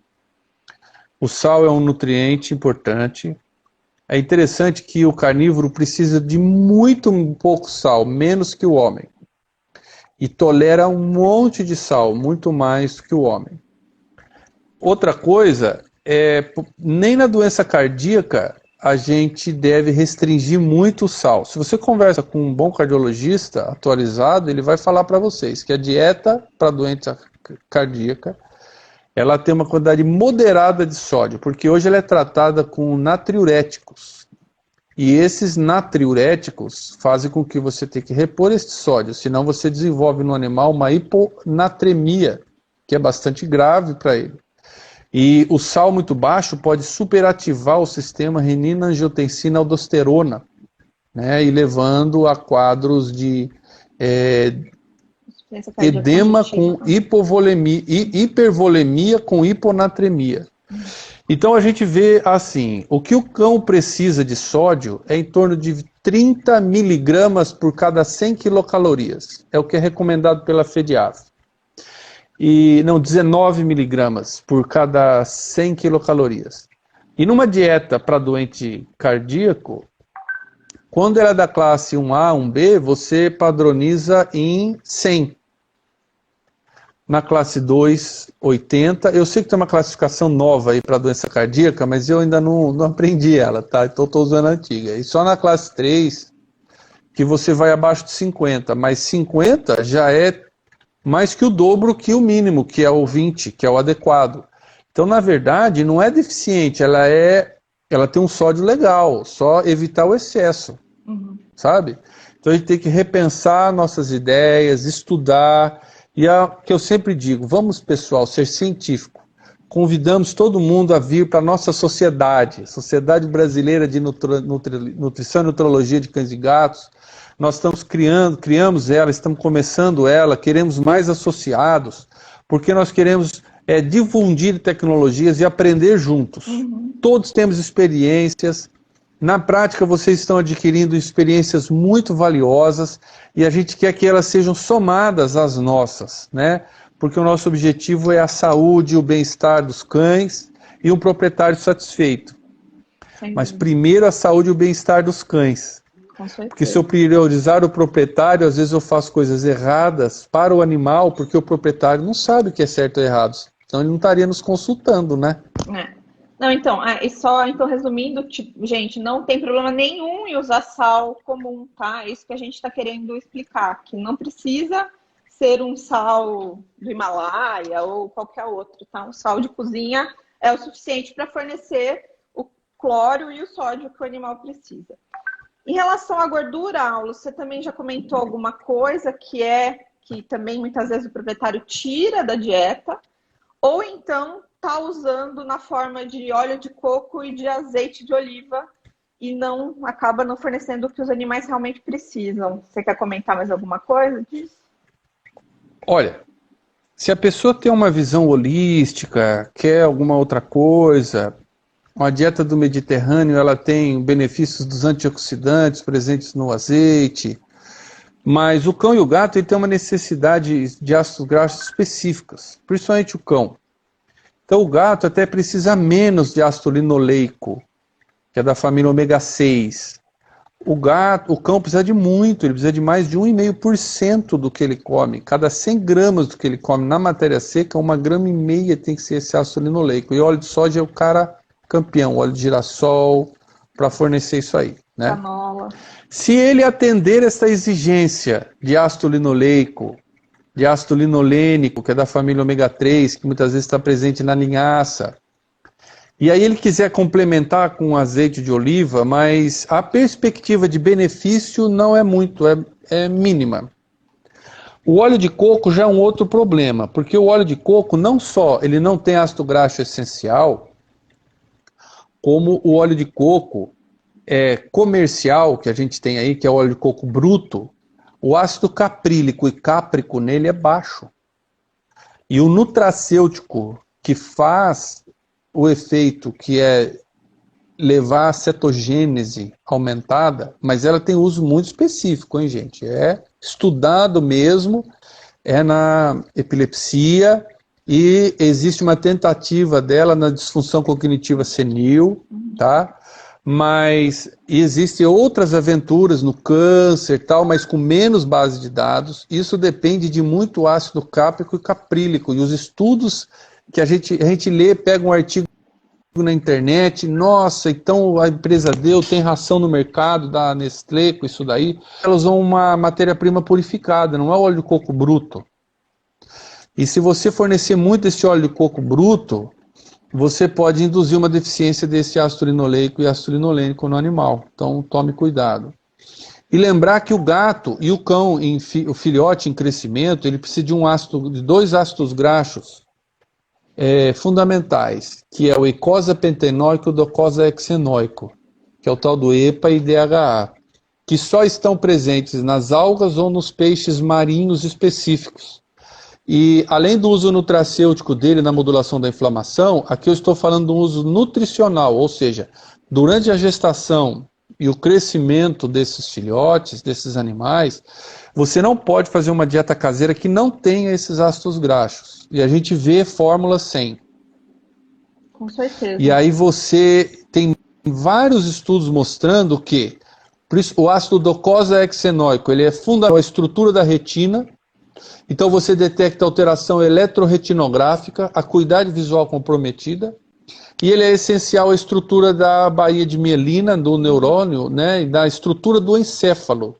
O sal é um nutriente importante. É interessante que o carnívoro precisa de muito pouco sal, menos que o homem. E tolera um monte de sal, muito mais que o homem. Outra coisa, nem na doença cardíaca a gente deve restringir muito o sal. Se você conversa com um bom cardiologista atualizado, ele vai falar para vocês que a dieta para doença cardíaca, ela tem uma quantidade moderada de sódio, porque hoje ela é tratada com natriuréticos. E esses natriuréticos fazem com que você tenha que repor esse sódio, senão você desenvolve no animal uma hiponatremia, que é bastante grave para ele. E o sal muito baixo pode superativar o sistema renina-angiotensina-aldosterona, né, e levando a quadros de edema com hipervolemia com hiponatremia. Então a gente vê assim, o que o cão precisa de sódio é em torno de 30 miligramas por cada 100 quilocalorias. É o que é recomendado pela FEDIAV. 19 miligramas por cada 100 quilocalorias. E numa dieta para doente cardíaco, quando ela é da classe 1A, 1B, você padroniza em 100. Na classe 2, 80. Eu sei que tem uma classificação nova aí para doença cardíaca, mas eu ainda não aprendi ela, tá? Então estou usando a antiga. E só na classe 3 que você vai abaixo de 50, mas 50 já é mais que o dobro que o mínimo, que é o 20, que é o adequado. Então, na verdade, não é deficiente, ela tem um sódio legal, só evitar o excesso, sabe? Então a gente tem que repensar nossas ideias, estudar, e é o que eu sempre digo, vamos, pessoal, ser científico. Convidamos todo mundo a vir para a nossa sociedade, Sociedade Brasileira de Nutrição e Nutrologia de Cães e Gatos. Nós criamos ela, estamos começando ela, queremos mais associados, porque nós queremos difundir tecnologias e aprender juntos. Todos temos experiências, na prática vocês estão adquirindo experiências muito valiosas e a gente quer que elas sejam somadas às nossas, né? Porque o nosso objetivo é a saúde e o bem-estar dos cães e um proprietário satisfeito. Mas primeiro a saúde e o bem-estar dos cães. Porque se eu priorizar o proprietário, às vezes eu faço coisas erradas para o animal, porque o proprietário não sabe o que é certo ou errado. Então ele não estaria nos consultando, né? Não, então, então resumindo, tipo, gente, não tem problema nenhum em usar sal comum, tá? É isso que a gente está querendo explicar, que não precisa ser um sal do Himalaia ou qualquer outro, tá? Um sal de cozinha é o suficiente para fornecer o cloro e o sódio que o animal precisa. Em relação à gordura, Aulo, você também já comentou alguma coisa que que também muitas vezes o proprietário tira da dieta, ou então está usando na forma de óleo de coco e de azeite de oliva e não acaba não fornecendo o que os animais realmente precisam. Você quer comentar mais alguma coisa disso? Olha, se a pessoa tem uma visão holística, quer alguma outra coisa, uma dieta do Mediterrâneo, ela tem benefícios dos antioxidantes presentes no azeite, mas o cão e o gato ele tem uma necessidade de ácidos graxos específicas, principalmente o cão. Então o gato até precisa menos de ácido linoleico, que é da família ômega 6. O cão precisa de muito, ele precisa de mais de 1,5% do que ele come. Cada 100 gramas do que ele come na matéria seca, 1,5 gramas tem que ser esse ácido linoleico. E óleo de soja é o cara campeão, óleo de girassol, para fornecer isso aí, né? Canola. Se ele atender essa exigência de ácido linoleico, de ácido linolênico, que é da família ômega 3, que muitas vezes está presente na linhaça, e aí ele quiser complementar com azeite de oliva, mas a perspectiva de benefício não é muito, é mínima. O óleo de coco já é um outro problema, porque o óleo de coco não só ele não tem ácido graxo essencial, como o óleo de coco comercial que a gente tem aí, que é o óleo de coco bruto, o ácido caprílico e cáprico nele é baixo. E o nutracêutico que faz o efeito que é levar a cetogênese aumentada, mas ela tem uso muito específico, hein, gente? É estudado mesmo, é na epilepsia e existe uma tentativa dela na disfunção cognitiva senil, tá? Mas existem outras aventuras no câncer e tal, mas com menos base de dados. Isso depende de muito ácido cáprico e caprílico. E os estudos que a gente lê, pega um artigo na internet, nossa, então a empresa tem ração no mercado da Nestlé com isso daí. Elas usam uma matéria-prima purificada, não é óleo de coco bruto. E se você fornecer muito esse óleo de coco bruto, você pode induzir uma deficiência desse ácido linoleico e ácido linolênico no animal. Então, tome cuidado. E lembrar que o gato e o cão, o filhote em crescimento, ele precisa de 2 ácidos graxos fundamentais, que é o eicosapentenoico e o docosahexenoico, que é o tal do EPA e DHA, que só estão presentes nas algas ou nos peixes marinhos específicos. E além do uso nutracêutico dele na modulação da inflamação, aqui eu estou falando do uso nutricional, ou seja, durante a gestação e o crescimento desses filhotes, desses animais, você não pode fazer uma dieta caseira que não tenha esses ácidos graxos. E a gente vê fórmula sem. Com certeza. E aí você tem vários estudos mostrando que o ácido docosahexenoico, ele é fundamental à estrutura da retina. Então você detecta alteração eletroretinográfica, acuidade visual comprometida, e ele é essencial à estrutura da baía de mielina, do neurônio, né, e da estrutura do encéfalo.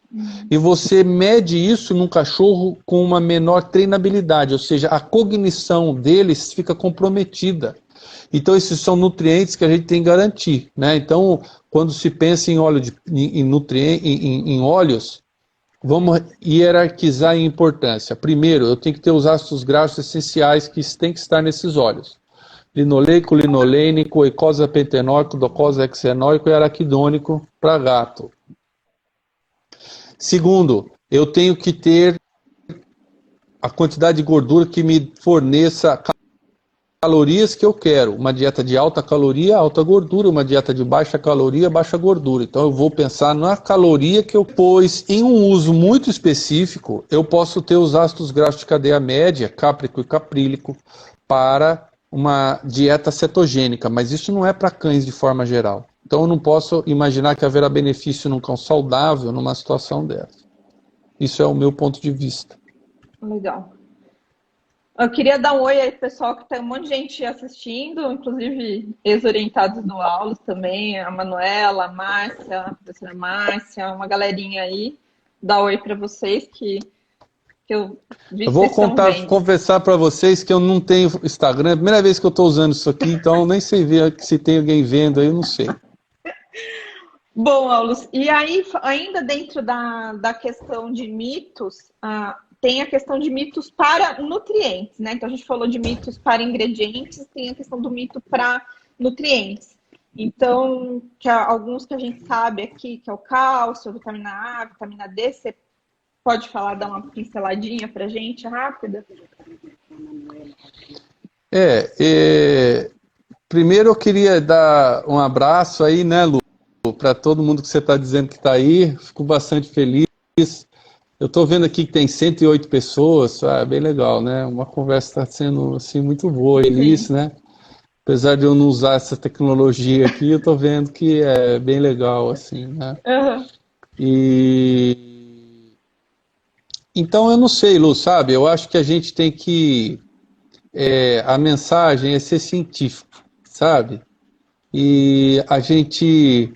E você mede isso num cachorro com uma menor treinabilidade, ou seja, a cognição deles fica comprometida. Então esses são nutrientes que a gente tem que garantir, né? Então, quando se pensa em em óleos, vamos hierarquizar em importância. Primeiro, eu tenho que ter os ácidos graxos essenciais que têm que estar nesses óleos. Linoleico, linolênico, eicosapentenoico, docosahexenoico e araquidônico para gato. Segundo, eu tenho que ter a quantidade de gordura que me forneça calorias que eu quero. Uma dieta de alta caloria, alta gordura. Uma dieta de baixa caloria, baixa gordura. Então eu vou pensar na caloria que eu pus. Em um uso muito específico, eu posso ter os ácidos graxos de cadeia média, cáprico e caprílico, para uma dieta cetogênica. Mas isso não é para cães de forma geral. Então eu não posso imaginar que haverá benefício num cão saudável numa situação dessa. Isso é o meu ponto de vista. Legal. Eu queria dar um oi aí pro pessoal, que tem um monte de gente assistindo, inclusive ex-orientados do Aulos também, a Manuela, a Márcia, a professora Márcia, uma galerinha aí. Dar oi para vocês que eu vi que vou vocês confessar para vocês que eu não tenho Instagram, é a primeira vez que eu estou usando isso aqui, então eu nem sei ver se tem alguém vendo aí, eu não sei. Bom, Aulos, e aí, ainda dentro da questão de mitos, tem a questão de mitos para nutrientes, né? Então a gente falou de mitos para ingredientes, tem a questão do mito para nutrientes. Então, alguns que a gente sabe aqui, que é o cálcio, a vitamina A, a vitamina D, você pode falar, dar uma pinceladinha pra gente, rápida? Primeiro eu queria dar um abraço aí, né, Lu, para todo mundo que você está dizendo que está aí. Fico bastante feliz. Eu estou vendo aqui que tem 108 pessoas, bem legal, né? Uma conversa está sendo assim, muito boa, feliz, né? Apesar de eu não usar essa tecnologia aqui, eu estou vendo que é bem legal, assim, né? Uhum. Então, eu não sei, Lu, sabe? Eu acho que a gente tem que... a mensagem é ser científico, sabe? E a gente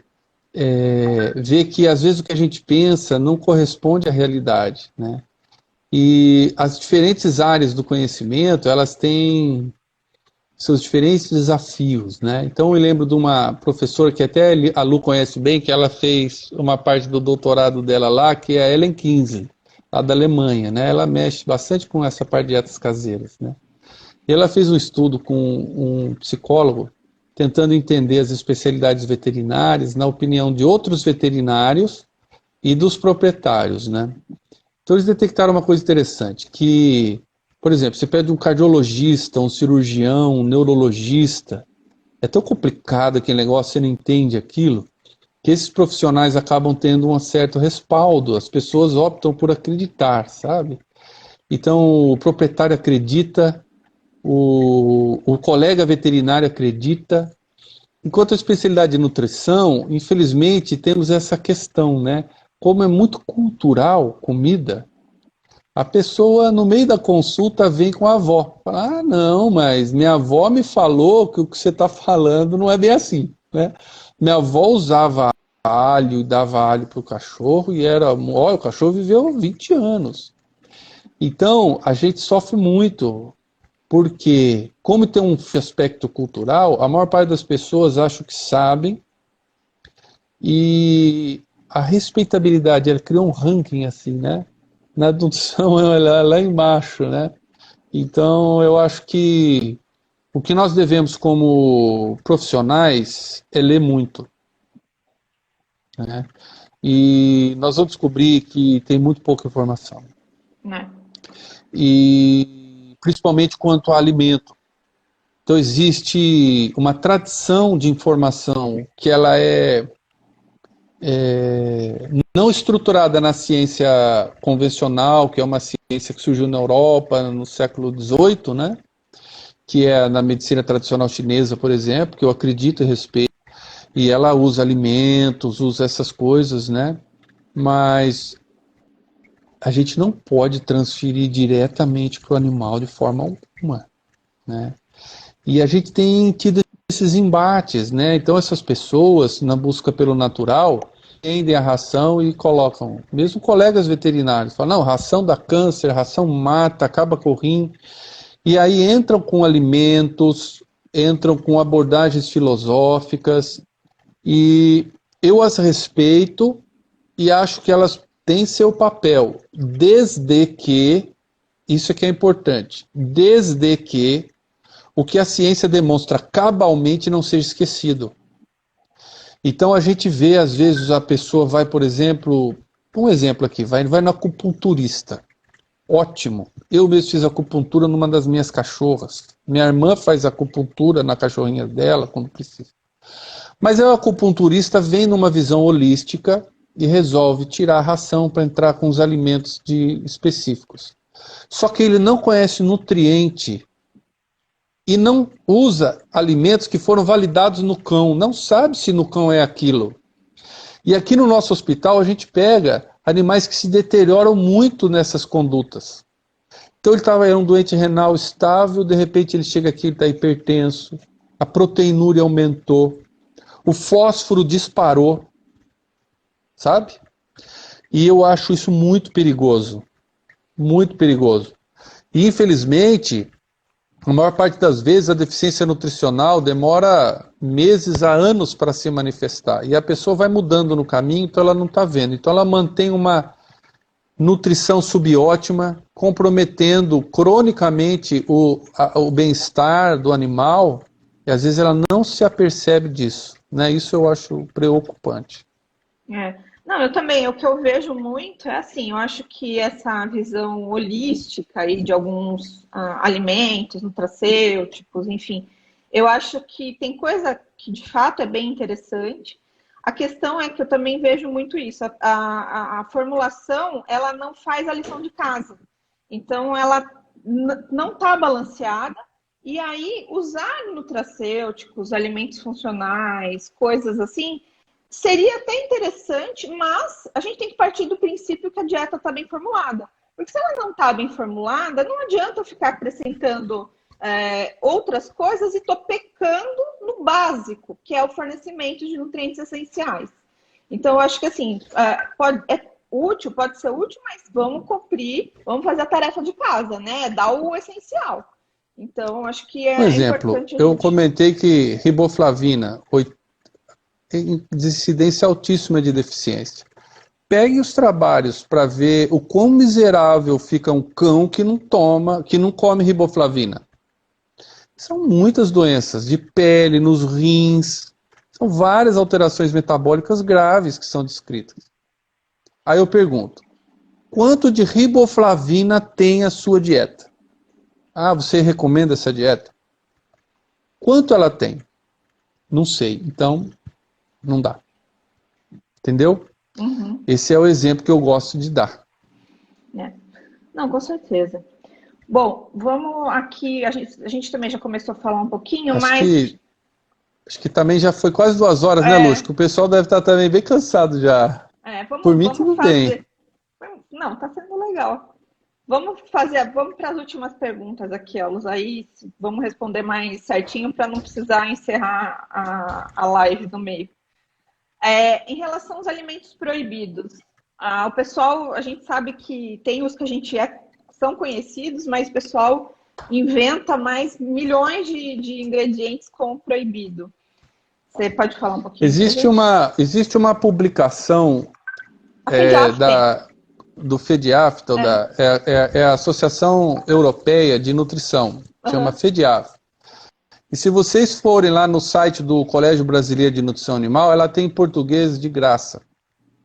vê que, às vezes, o que a gente pensa não corresponde à realidade, né? E as diferentes áreas do conhecimento, elas têm seus diferentes desafios, né? Então, eu lembro de uma professora que até a Lu conhece bem, que ela fez uma parte do doutorado dela lá, que é a Ellen Kinsey, lá da Alemanha, né? Ela mexe bastante com essa parte de dietas caseiras, né? E ela fez um estudo com um psicólogo, tentando entender as especialidades veterinárias, na opinião de outros veterinários e dos proprietários, né? Então eles detectaram uma coisa interessante, que, por exemplo, você pede um cardiologista, um cirurgião, um neurologista, é tão complicado aquele negócio, você não entende aquilo, que esses profissionais acabam tendo um certo respaldo, as pessoas optam por acreditar, sabe? Então o proprietário acredita, o colega veterinário acredita. Enquanto a especialidade de nutrição, infelizmente, temos essa questão, né? Como é muito cultural comida, a pessoa, no meio da consulta, vem com a avó. Fala, não, mas minha avó me falou que o que você está falando não é bem assim, né? Minha avó usava alho e dava alho para o cachorro e olha, o cachorro viveu 20 anos. Então, a gente sofre muito, porque, como tem um aspecto cultural, a maior parte das pessoas acham que sabem, e a respeitabilidade, ela cria um ranking assim, né? Na nutrição, ela é lá embaixo, né? Então, eu acho que o que nós devemos como profissionais é ler muito, né? E nós vamos descobrir que tem muito pouca informação. Né? E principalmente quanto a alimento. Então existe uma tradição de informação que ela é não estruturada na ciência convencional, que é uma ciência que surgiu na Europa no século XVIII, né? Que é na medicina tradicional chinesa, por exemplo, que eu acredito e respeito, e ela usa alimentos, usa essas coisas, né? Mas a gente não pode transferir diretamente para o animal de forma alguma, né? E a gente tem tido esses embates, né? Então essas pessoas, na busca pelo natural, tendem a ração e colocam, mesmo colegas veterinários, falam, não, ração dá câncer, ração mata, acaba com o rim. E aí entram com alimentos, entram com abordagens filosóficas, e eu as respeito e acho que elas têm seu papel, desde que, isso é que é importante, desde que o que a ciência demonstra cabalmente não seja esquecido. Então a gente vê, às vezes, a pessoa vai, por exemplo, um exemplo aqui, vai no acupunturista. Ótimo. Eu mesmo fiz acupuntura numa das minhas cachorras. Minha irmã faz acupuntura na cachorrinha dela quando precisa. Mas o acupunturista vem numa visão holística e resolve tirar a ração para entrar com os alimentos específicos. Só que ele não conhece nutriente e não usa alimentos que foram validados no cão, não sabe se no cão é aquilo. E aqui no nosso hospital a gente pega animais que se deterioram muito nessas condutas. Então ele era um doente renal estável, de repente ele chega aqui, ele está hipertenso, a proteinúria aumentou, o fósforo disparou, sabe? E eu acho isso muito perigoso, muito perigoso. E infelizmente, a maior parte das vezes a deficiência nutricional demora meses a anos para se manifestar. E a pessoa vai mudando no caminho, então ela não está vendo. Então ela mantém uma nutrição subótima, comprometendo cronicamente o bem-estar do animal, e às vezes ela não se apercebe disso, né? Isso eu acho preocupante. Não, eu também, o que eu vejo muito é assim, eu acho que essa visão holística aí de alguns alimentos, nutracêuticos, enfim, eu acho que tem coisa que de fato é bem interessante. A questão é que eu também vejo muito isso, a formulação, ela não faz a lição de casa. Então, ela não está balanceada, e aí usar nutracêuticos, alimentos funcionais, coisas assim, seria até interessante, mas a gente tem que partir do princípio que a dieta está bem formulada. Porque se ela não está bem formulada, não adianta eu ficar acrescentando outras coisas e estou pecando no básico, que é o fornecimento de nutrientes essenciais. Então, eu acho que assim, pode ser útil, mas vamos cumprir, vamos fazer a tarefa de casa, né? Dar o essencial. Então, eu acho que Por é exemplo, importante a eu gente... comentei que riboflavina tem incidência altíssima de deficiência. Pegue os trabalhos para ver o quão miserável fica um cão que não come riboflavina. São muitas doenças de pele, nos rins, são várias alterações metabólicas graves que são descritas. Aí eu pergunto, quanto de riboflavina tem a sua dieta? Ah, você recomenda essa dieta? Quanto ela tem? Não sei, então não dá. Entendeu? Uhum. Esse é o exemplo que eu gosto de dar. Não, com certeza. Bom, vamos aqui. A gente também já começou a falar um pouquinho, Acho mas que também já foi quase 2 horas, né, Lúcio? Que o pessoal deve estar também bem cansado já. Por mim, vamos tudo bem. fazer. Não, tá sendo legal. Vamos para as últimas perguntas aqui, Elos. Aí vamos responder mais certinho para não precisar encerrar a live no meio. Em relação aos alimentos proibidos, o pessoal, a gente sabe que tem os que são conhecidos, mas o pessoal inventa mais milhões de ingredientes com proibido. Você pode falar um pouquinho pra gente? Existe uma publicação A FEDIAF tem. do FEDIAF, é a Associação Europeia de Nutrição, chama Uhum. FEDIAF. E se vocês forem lá no site do Colégio Brasileiro de Nutrição Animal, ela tem em português de graça.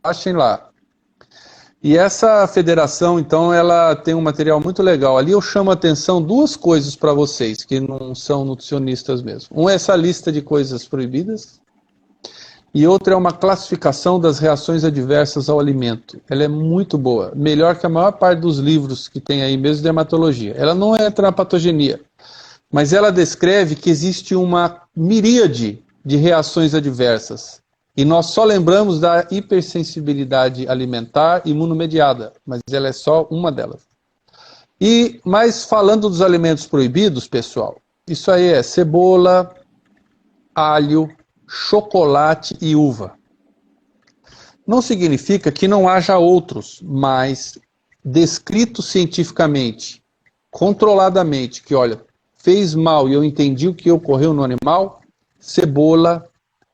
Achem lá. E essa federação, então, ela tem um material muito legal. Ali eu chamo a atenção duas coisas para vocês, que não são nutricionistas mesmo. Um é essa lista de coisas proibidas, e outra é uma classificação das reações adversas ao alimento. Ela é muito boa, melhor que a maior parte dos livros que tem aí mesmo de dermatologia. Ela não entra na patogenia, mas ela descreve que existe uma miríade de reações adversas. E nós só lembramos da hipersensibilidade alimentar imunomediada, mas ela é só uma delas. Mas falando dos alimentos proibidos, pessoal, isso aí é cebola, alho, chocolate e uva. Não significa que não haja outros, mas descritos cientificamente, controladamente, que olha, fez mal e eu entendi o que ocorreu no animal, cebola,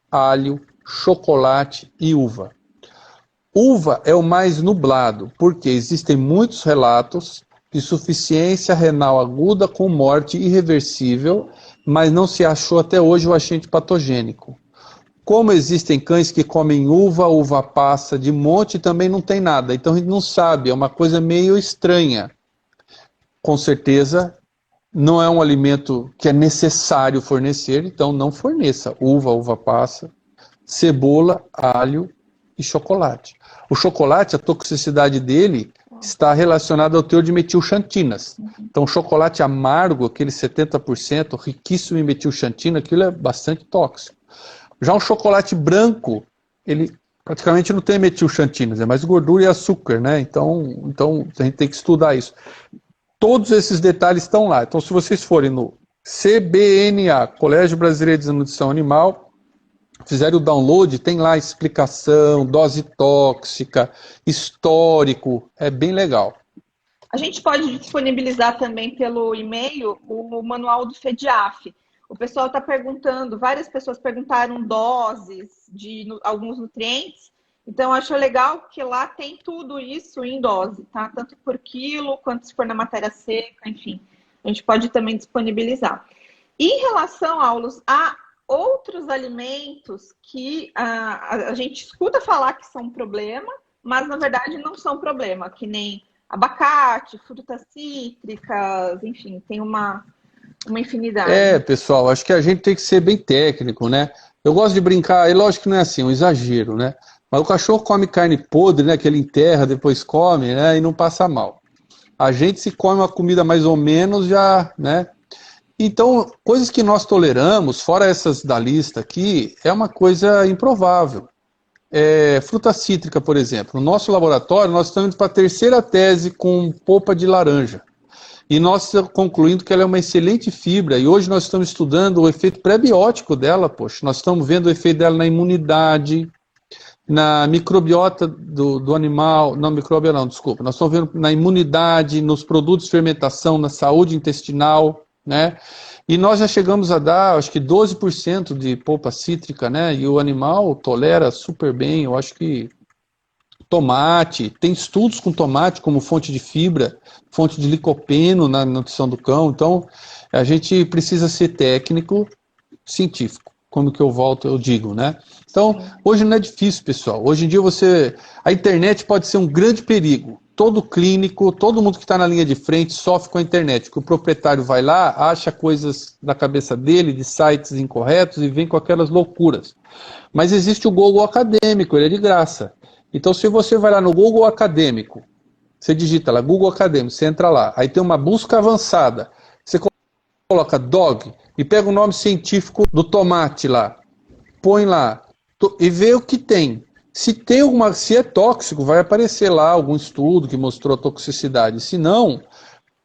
alho, chocolate e uva. Uva é o mais nublado, porque existem muitos relatos de insuficiência renal aguda com morte irreversível, mas não se achou até hoje o agente patogênico. Como existem cães que comem uva passa de monte, também não tem nada. Então a gente não sabe, é uma coisa meio estranha. Com certeza, não é um alimento que é necessário fornecer, então não forneça uva passa, cebola, alho e chocolate. O chocolate, a toxicidade dele está relacionada ao teor de metilxantinas. Então, o chocolate amargo, aquele 70%, riquíssimo em metilxantina, aquilo é bastante tóxico. Já o chocolate branco, ele praticamente não tem metilxantinas, é mais gordura e açúcar, né? Então a gente tem que estudar isso. Todos esses detalhes estão lá. Então, se vocês forem no CBNA, Colégio Brasileiro de Nutrição Animal, fizerem o download, tem lá explicação, dose tóxica, histórico, é bem legal. A gente pode disponibilizar também pelo e-mail o manual do FEDIAF. O pessoal está perguntando, várias pessoas perguntaram doses de alguns nutrientes, Então, eu acho legal que lá tem tudo isso em dose, tá? Tanto por quilo, quanto se for na matéria seca, enfim. A gente pode também disponibilizar. Em relação, Aulos, a outros alimentos que a gente escuta falar que são um problema, mas na verdade não são problema, que nem abacate, frutas cítricas, enfim, tem uma infinidade. Pessoal, acho que a gente tem que ser bem técnico, né? Eu gosto de brincar, e lógico que não é assim, um exagero, né? Mas o cachorro come carne podre, né? Que ele enterra, depois come, né? E não passa mal. A gente se come uma comida mais ou menos já, né? Então, coisas que nós toleramos, fora essas da lista aqui, é uma coisa improvável. Fruta cítrica, por exemplo. No nosso laboratório, nós estamos para a terceira tese com polpa de laranja. E nós estamos concluindo que ela é uma excelente fibra. E hoje nós estamos estudando o efeito pré-biótico dela, poxa. Nós estamos vendo o efeito dela na imunidade, na microbiota do animal. Não, micróbio não, desculpa. Nós estamos vendo na imunidade, nos produtos de fermentação, na saúde intestinal, né? E nós já chegamos a dar, acho que 12% de polpa cítrica, né? E o animal tolera super bem. Eu acho que tomate, tem estudos com tomate como fonte de fibra, fonte de licopeno na nutrição do cão. Então, a gente precisa ser técnico, científico, como que eu digo, né? Então, hoje não é difícil, pessoal. Hoje em dia a internet pode ser um grande perigo. Todo clínico, todo mundo que está na linha de frente sofre com a internet, que o proprietário vai lá, acha coisas na cabeça dele, de sites incorretos, e vem com aquelas loucuras. Mas existe o Google Acadêmico, ele é de graça. Então, se você vai lá no Google Acadêmico, você digita lá, Google Acadêmico, você entra lá, aí tem uma busca avançada, você coloca dog e pega o nome científico do tomate lá, põe lá e vê o que tem. Se é tóxico, vai aparecer lá algum estudo que mostrou a toxicidade. Se não,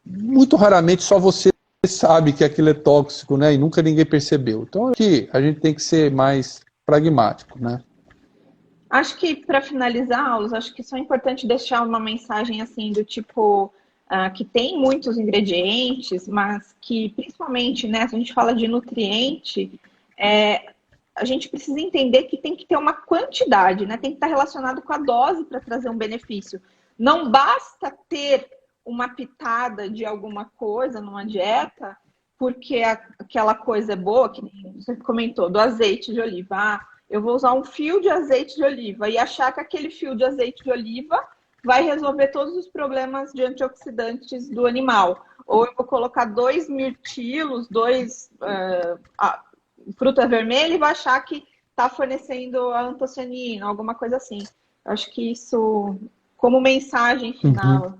muito raramente só você sabe que aquilo é tóxico, né? E nunca ninguém percebeu. Então aqui a gente tem que ser mais pragmático, né? Acho que para finalizar, aulas, acho que só é importante deixar uma mensagem assim do tipo que tem muitos ingredientes, mas que principalmente, né, se a gente fala de nutriente, a gente precisa entender que tem que ter uma quantidade, né? Tem que estar relacionado com a dose para trazer um benefício. Não basta ter uma pitada de alguma coisa numa dieta, porque aquela coisa é boa, que você comentou, do azeite de oliva. Eu vou usar um fio de azeite de oliva e achar que aquele fio de azeite de oliva vai resolver todos os problemas de antioxidantes do animal. Ou eu vou colocar 2 mirtilos, fruta vermelha e vai achar que está fornecendo a antocianina, alguma coisa assim. Eu acho que isso, como mensagem final.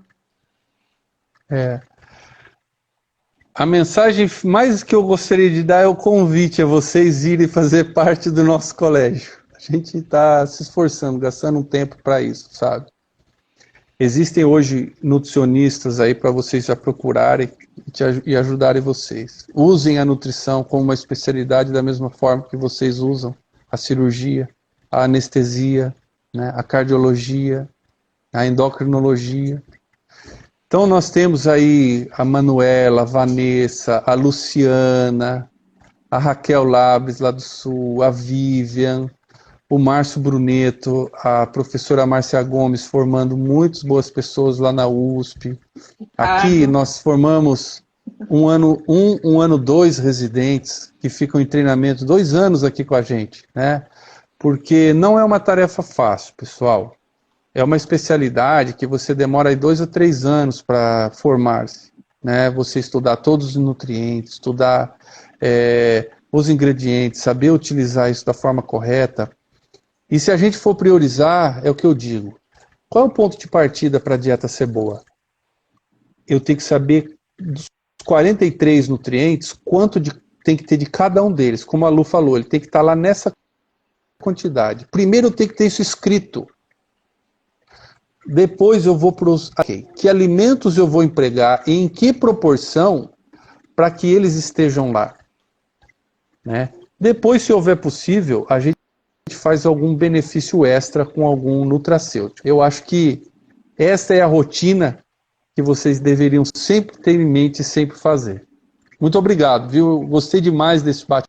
A mensagem mais que eu gostaria de dar é o convite a vocês irem fazer parte do nosso colégio. A gente está se esforçando, gastando um tempo para isso, sabe? Existem hoje nutricionistas aí para vocês já procurarem e ajudarem vocês. Usem a nutrição como uma especialidade da mesma forma que vocês usam a cirurgia, a anestesia, né, a cardiologia, a endocrinologia. Então nós temos aí a Manuela, a Vanessa, a Luciana, a Raquel Labres lá do Sul, a Vivian, o Márcio Bruneto, a professora Márcia Gomes, formando muitas boas pessoas lá na USP. Aqui nós formamos um ano 2 residentes que ficam em treinamento 2 anos aqui com a gente, né? Porque não é uma tarefa fácil, pessoal. É uma especialidade que você demora aí 2 a 3 anos para formar-se, né? Você estudar todos os nutrientes, estudar os ingredientes, saber utilizar isso da forma correta. E se a gente for priorizar, é o que eu digo. Qual é o ponto de partida para a dieta ser boa? Eu tenho que saber dos 43 nutrientes, quanto tem que ter de cada um deles. Como a Lu falou, ele tem que estar lá nessa quantidade. Primeiro eu tenho que ter isso escrito. Depois eu vou para os... Que alimentos eu vou empregar e em que proporção para que eles estejam lá. Né? Depois, se houver possível, a gente faz algum benefício extra com algum nutracêutico. Eu acho que esta é a rotina que vocês deveriam sempre ter em mente e sempre fazer. Muito obrigado, viu? Gostei demais desse bate